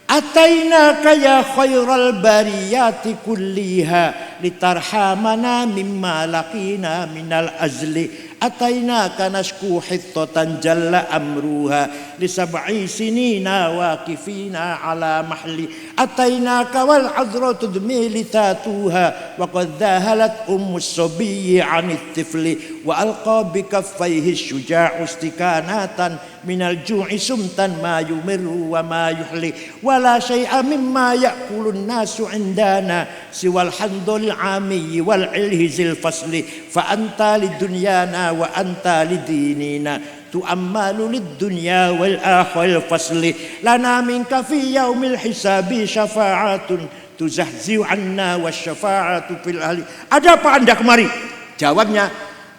atainaka ya khairal bariyati kulliha litarhamana mimma laqina minal azli atainaka nashku hittatan jalla amruha li sab'i sinina waqifina ala mahli atainaka wal adratu dmilithatuha wa qad dhahalat ummus sabiyyi 'anit tifli wa alqa bi kaffayhi syuja'u istikanatan minal ju'i sumtan ma yumirru wa ma yuhli wa la syai'a mimma ya'kulun nasu 'indana siwal handul 'ami wal ilhizil fasli fa anta lidunyana wa anta lidinina tu'ammalu lid-dunya wal akhiril fasli lana minka fi yaumil hisabi syafa'atun tuzahzi'u 'anna wasyafa'atu fil ahli. Ada apa Anda kemari? Jawabnya,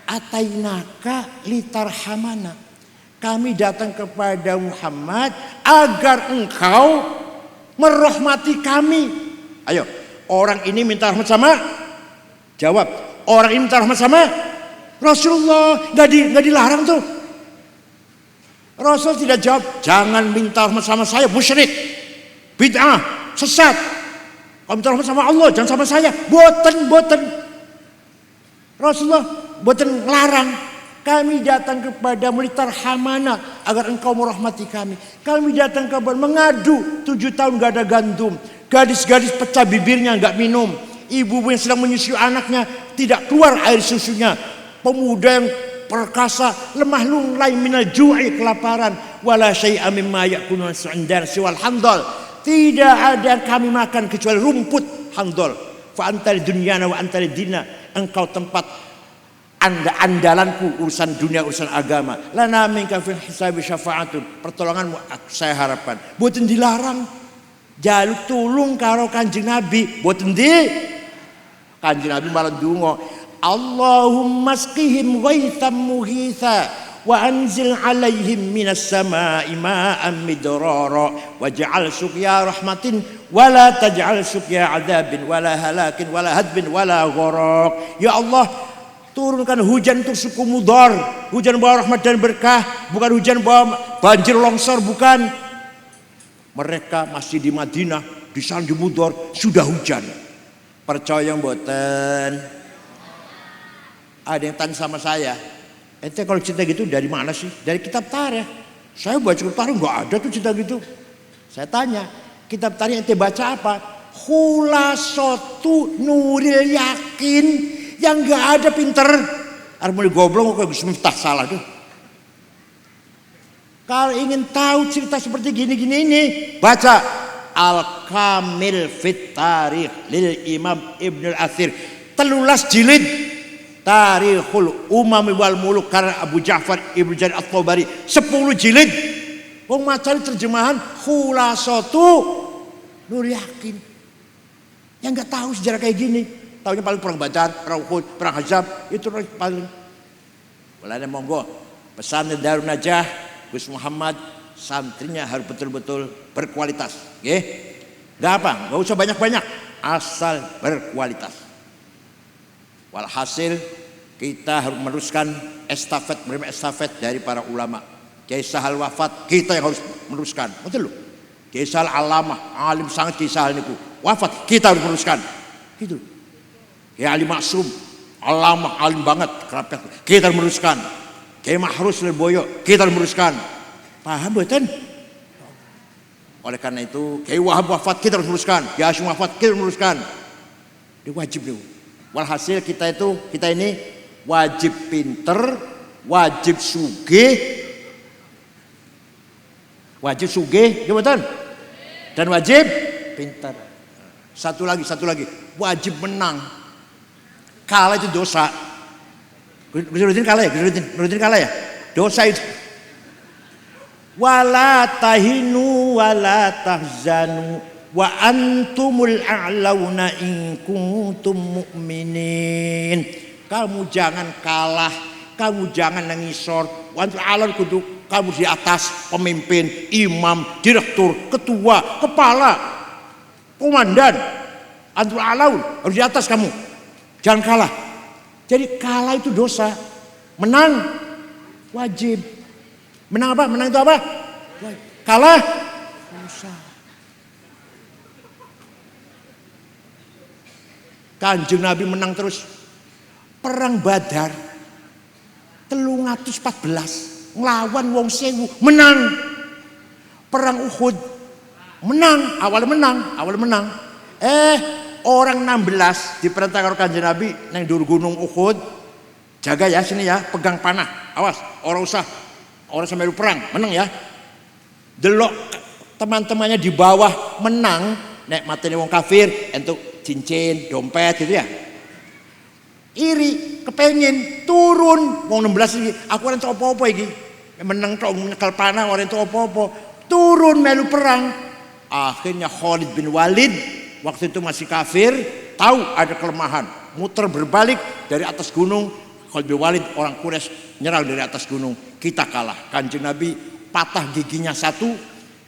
atainaka litarhamana. Kami datang kepada Muhammad agar engkau merahmati kami. Ayo, orang ini minta rahmat sama? Jawab, orang ini minta rahmat sama Rasulullah. Nggak dilarang tuh. Rasul tidak jawab, jangan minta rahmat sama saya, musyrik, bid'ah, sesat. Kalau minta rahmat sama Allah, jangan sama saya. Boten. Rasulullah boten larang. Kami datang kepada litarhamana agar engkau merahmati kami. Kami datang kepada mengadu 7 tahun gak ada gandum. Gadis-gadis pecah bibirnya gak minum. Ibu yang sedang menyusui anaknya tidak keluar air susunya. Pemuda yang perkasa lemah lunglai minal ju'i kelaparan wala syai'a mimma ya'kuluna su'indar siwal handal. Tidak ada yang kami makan kecuali rumput handal. Fa antal dunyana wa antal dina. Engkau tempat andalanku urusan dunia urusan agama. Lana minka fil hisabi syafa'atun. Pertolonganmu saya harapkan. Boten dilarang. Jaluk tulung karo Kanjeng Nabi. Boten di Kanjeng Nabi malah donga, Allahumma asqihim ghaithan mughitha wa anzil alaihim minas samai ma'an midrara waj'al suqya rahmatin wala taj'al suqya adabin wala halakin wala hadbin wala gharaq. Ya Allah, turunkan hujan untuk suku Mudar, hujan bawa rahmat dan berkah, bukan hujan bawa banjir longsor, bukan. Mereka masih di Madinah, di sana di Mudar sudah hujan. Percaya mboten? Ada yang tanya sama saya, ente kalau cerita gitu dari mana sih? Dari kitab tarikh. Saya baca kitab tarikh nggak ada tuh cerita gitu. Saya tanya, kitab tarikh ente baca apa? Khulasatu Nuril Yakin, yang nggak ada pinter. Armoni goblok kok Gus Miftah salah tuh. Kalau ingin tahu cerita seperti gini-gini ini, baca Al-Kamil Fit Tarikh lil Imam Ibnu Al-Athir 13 jilid. Tarikhul Umam wal Muluk karena Abu Ja'far Ibnu Jarir At-Tabari 10 jilid. Wong macam terjemahan Khulasatu Nur Yakin. Yang enggak tahu sejarah kayak gini, tahunya paling perang Badar, perang Uhud, perang Ahzab, itu paling. Mulanya monggo pesan Darun Najah Gus Muhammad, santrinya harus betul-betul berkualitas. Nggih. Enggak apa, enggak usah banyak-banyak, asal berkualitas. Walhasil kita harus meneruskan estafet, menerima estafet dari para ulama. Kiai Sahal wafat, kita yang harus meneruskan. Betul loh. Kiai Sahal alamah, alim sangat Kiai Sahal niku. Wafat, kita harus meneruskan. Gitu. Kiai Ali Maksum, alamah, alim banget, kerapet. Kita harus meneruskan. Kiai Mahrus Lirboyo, kita harus meneruskan. Paham betul? Oleh karena itu, Kiai Wahab wafat, kita harus meneruskan. Kiai Hashim wafat, kita harus meneruskan. Ini wajib dulu. Walhasil kita ini wajib pinter, wajib sugih, gimana? Dan wajib pinter. Satu lagi, wajib menang. Kalah itu dosa. Gus kalah ya? Dosa itu. Wala tahinu wala tahzanu wa antumul a'launa in kuntum mu'minin. Kamu jangan kalah, kamu jangan nangisor. Wa antumul a'launa kudu kamu di atas, pemimpin, imam, direktur, ketua, kepala, komandan. Antumul a'laun harus di atas kamu. Jangan kalah. Jadi kalah itu dosa. Menang wajib. Menang apa? Menang itu apa? Kalah dosa. Kanjeng Nabi menang terus. Perang Badar 314 nglawan wong 1000 menang. perang Uhud menang, awal menang. Orang 16 diperintah karo Kanjeng Nabi nang dhuwur gunung Uhud, jaga ya sini ya, pegang panah, awas, orang sampai perang, menang ya. Delok teman-temannya di bawah menang, nek mateni wong kafir entuk cincin, dompet gitu ya. Iri, kepengen turun wong 16 iki, aku ora entuk apa-apa iki. Menang tok nyekel panah ora entuk apa-apa. Turun melu perang. Akhirnya Khalid bin Walid waktu itu masih kafir, tahu ada kelemahan, muter berbalik dari atas gunung. Khalid bin Walid orang Quraisy nyerang dari atas gunung, kita kalah. Kanjeng Nabi patah giginya satu,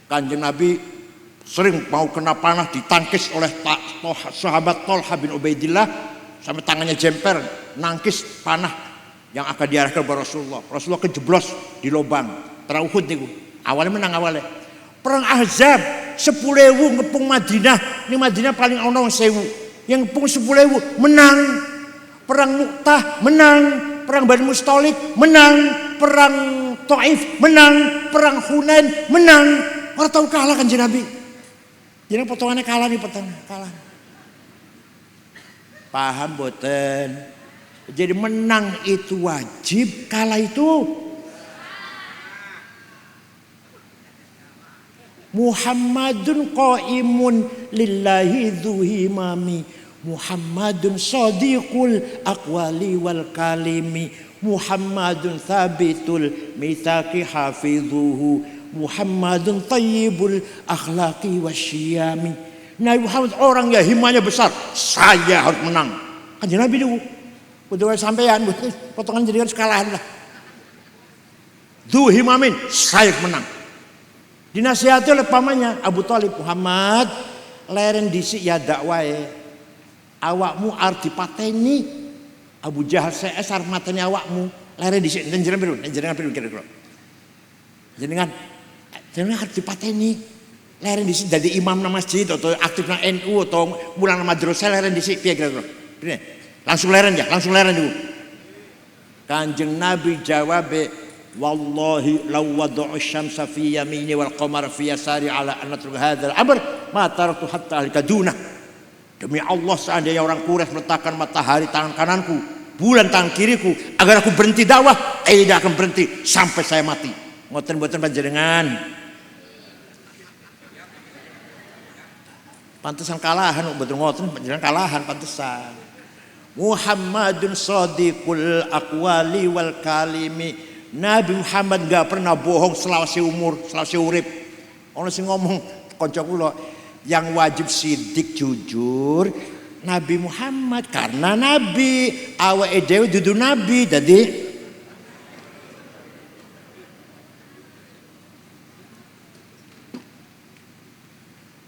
Kanjeng Nabi sering mau kena panah ditangkis oleh sahabat Thalha bin Ubaidillah sampai tangannya jemper, nangkis panah yang akan diarahkan kepada Rasulullah. Rasulullah kejeblos di lubang. Perang Uhud niku. Awalnya menang awalnya. Perang Ahzab 10.000 ngepung Madinah. Ini Madinah paling ono 1.000. Yang ngepung 10.000 menang. Perang Mu'tah menang. Perang Bani Mustalik menang. Perang Taif menang. Perang Hunain menang. Orang tahu kalah kan Nabi. Jadi potongannya kalah nih, kalah. Paham boten? Jadi menang itu wajib, kalah itu Muhammadun qaimun lillahi dzuhimami, Muhammadun sadiqul aqwali wal kalimi, Muhammadun thabitul mitsaqi hafidhuhu, Muhammadun tayyibul akhlaqi wasyiyami. Nabi Muhammad orang ya himanya besar, saya harus menang. Kanjeng Nabi dulu udah sampean, potongan jadikan sekalahan lah. Dzuhimamin, saya menang. Dinasihati oleh pamannya Abu Thalib, Muhammad leren dhisik ya dakwae. Awakmu arep dipateni Abu Jahal CS arep mateni awakmu. Leren dhisik jenengan piru kira-kira. Jenengan arep dipateni. Leren dhisik dadi imam nang masjid atau aktif nang NU atau mulang nang madrasah leren dhisik piye kira-kira. Langsung leren dulu. Kanjeng Nabi jawab, wallahi law wada'u syamsa fi yamini wal qamara fi yasari ala an natruk hadzal amr ma taraktu hatta al-kaduna. Demi Allah seandainya orang Quraisy meletakkan matahari tangan kananku, bulan tangan kiriku agar aku berhenti dakwah, tidak akan berhenti sampai saya mati. Ngoten mboten panjenengan. Pantesan kalahan mboten ngoten panjenengan kalahan pantesan. Muhammadun sadiqul aqwali wal kalimi. Nabi Muhammad gak pernah bohong selawase umur, selawase urip. Ono sing ngomong kanca kula, yang wajib sidik jujur Nabi Muhammad karena nabi, awake dhewe dudu nabi. Jadi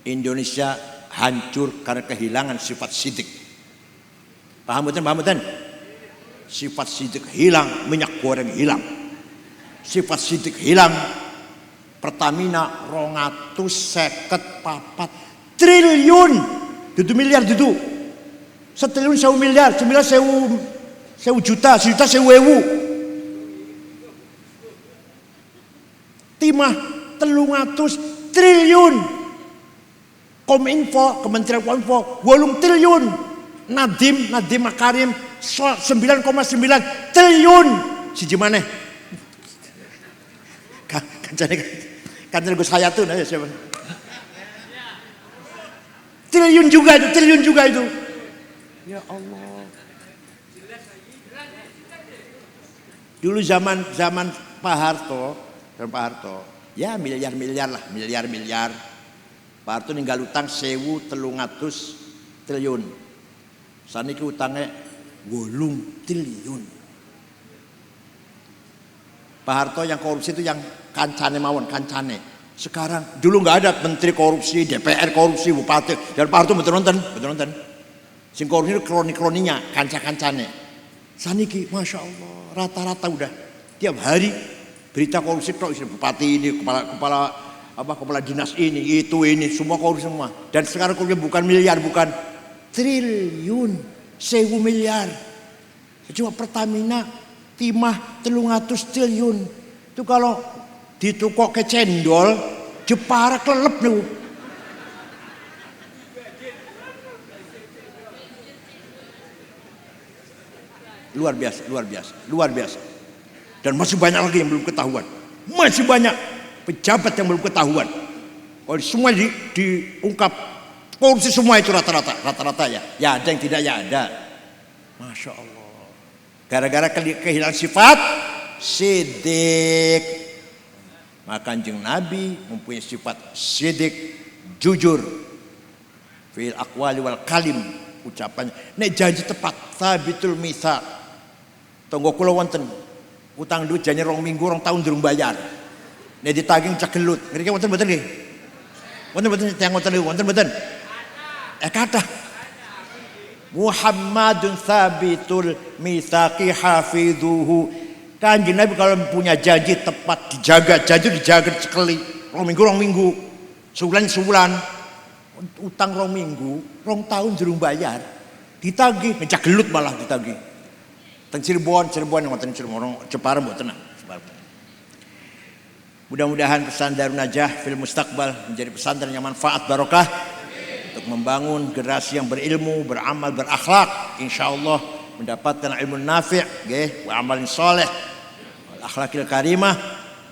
Indonesia hancur karena kehilangan sifat sidik. Paham betul? Sifat sidik hilang, minyak goreng hilang. Sifat sidik hilang. Pertamina 254 triliun. Dudu miliar dudu. 1 triliun 1 miliar, 1 miliar 1 juta, 1 juta 1.000. Timah 300 triliun. Kominfo, Kementerian Kominfo 8 triliun. Nadiem Makarim 9,9 triliun. Siji maneh. Kancane Gus Hayatun aja siapa? Triliun juga itu. Ya Allah. Dulu zaman Pak Harto, ya miliar lah. Pak Harto ninggal utang 1.300 triliun. Saniki utangnya 8 triliun. Pak Harto yang korupsi itu yang kancane. Sekarang dulu nggak ada menteri korupsi, DPR korupsi, bupati. Dan Pak Harto betul nonton. Sing korupsi itu kroninya, kancane. Saniki, masya Allah, rata-rata udah tiap hari berita korupsi tok, bupati ini, kepala dinas ini, semua korupsi semua. Dan sekarang korupsi bukan miliar, bukan triliun, 1.000 miliar. Cuma Pertamina timah 300 triliun. Itu kalau ditukok ke cendol Jepara kelelep niku. Luar biasa, luar biasa, luar biasa. Dan masih banyak lagi yang belum ketahuan. Masih banyak pejabat yang belum ketahuan. Kalau semua diungkap, korupsi semua itu rata-rata ya. Ya ada yang tidak, ya ada. Masya Allah. Gara-gara kehilangan sifat sidik. Maka Kanjeng Nabi mempunyai sifat sidik, jujur, fil aqwali wal kalim, ucapannya. Nek janji tepat, sabitul mitsaq. Tonggo kula wonten utang duit janji 2 minggu 2 tahun durung bayar. Nek ditagih cegelut. Ngriki wonten mboten nggih? Wonten mboten tiyang wonten niku? Wonten mboten? Kathah. Muhammadun sabitul mitsaqi hafidhuhu. Kanjeng Nabi kalau punya janji tepat dijaga, janji dijaga sekali. 2 minggu, sebulan, utang 2 minggu, 2 tahun durung bayar, ditagih, ngecagelut malah ditagih. Teng Cirebon yang ngoten Cirebon, Jepara mboten. Mudah-mudahan pesan Darun Najah fil Mustaqbal menjadi pesantren yang manfaat barokah untuk membangun generasi yang berilmu, beramal, berakhlak, insyaallah mendapatkan ilmu nafi' nggih wa amalin shalih wal akhlaqil karimah.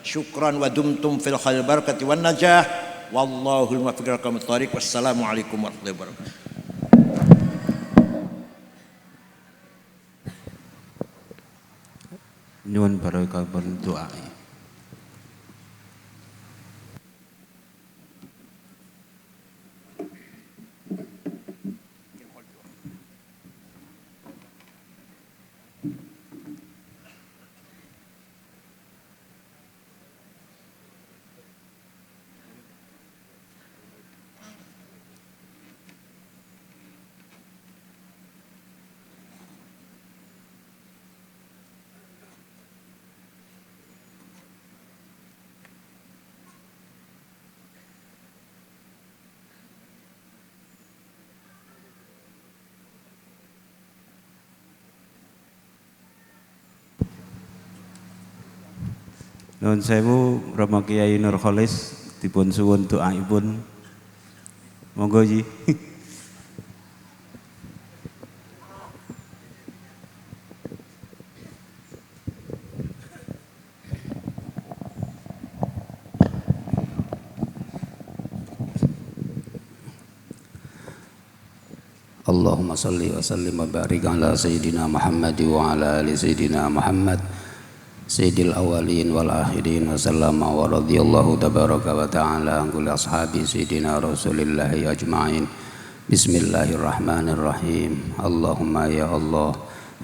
Syukran wa dumtum fil khair barakati wan najah. Wallahul muwaffiq ila aqwamit thoriq. Wassalamualaikum warahmatullahi wabarakatuh. Nyuwun barokah doa. Nuwun sewu Rama Kiai Nur Kholis dipun suwun doaipun. Monggo Ji. Allahumma salli wa sallim wa barik ala sayyidina Muhammad wa ala ali sayyidina Muhammad sayyidil awalin wal akhirin wa sallama wa radhiyallahu tabaraka wa ta'ala an kulli ashabi sayyidina rasulillahi ajma'in. Bismillahirrahmanirrahim. Allahumma ya Allah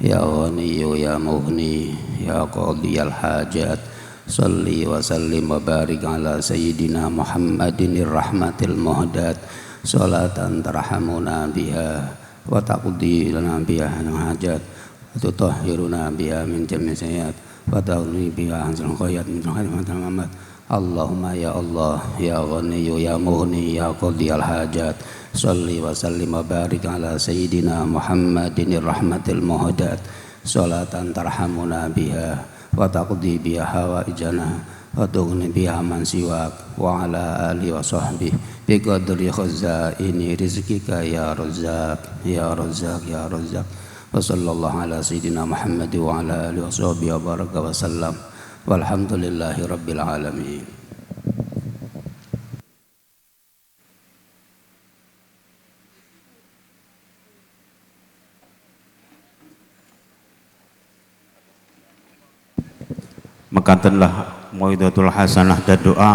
ya ghani ya mughni ya qadiyal hajat salli wa sallim wa barik ala sayyidina Muhammadin rahmatil muhdat salatan tarhamuna biha wa taqdi lana biha hajat wa tutahhiruna biha min jami'i sayyi'at wa ta'uni biha anzal khayat min khaimatil Muhammad. Allahumma ya Allah ya ghani ya mughni ya qadiyal hajat salli wa sallim wa barik ala sayyidina Muhammadin rahmatil muhdat salatan tarhamuna biha wa taqdi biha hawaijana wa tughni biha man siwak wa ala alihi wa sahbihi bi qadri khazaini rizqika ya razzaq ya razzaq ya razzaq. Wa sallallahu ala sayyidina Muhammad wa ala alihi wa sahbihi wa baraka wa sallam. Walhamdulillahi rabbil alamin. Mekatenlah Mau'izatul Hasanah dan doa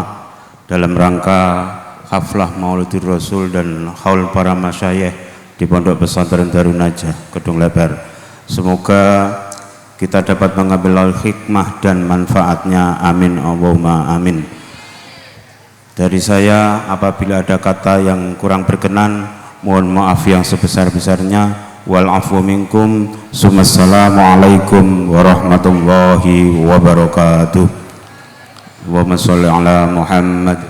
dalam rangka haflah Maulidur Rasul dan haul para masyayikh di Pondok Pesantren Darun Najah Kedung Lebar. Semoga kita dapat mengambil hikmah dan manfaatnya. Amin Allahumma amin. Dari saya apabila ada kata yang kurang berkenan, mohon maaf yang sebesar-besarnya. Wal afu minkum. Assalamualaikum warahmatullahi wabarakatuh. Allahumma sholli ala Muhammad.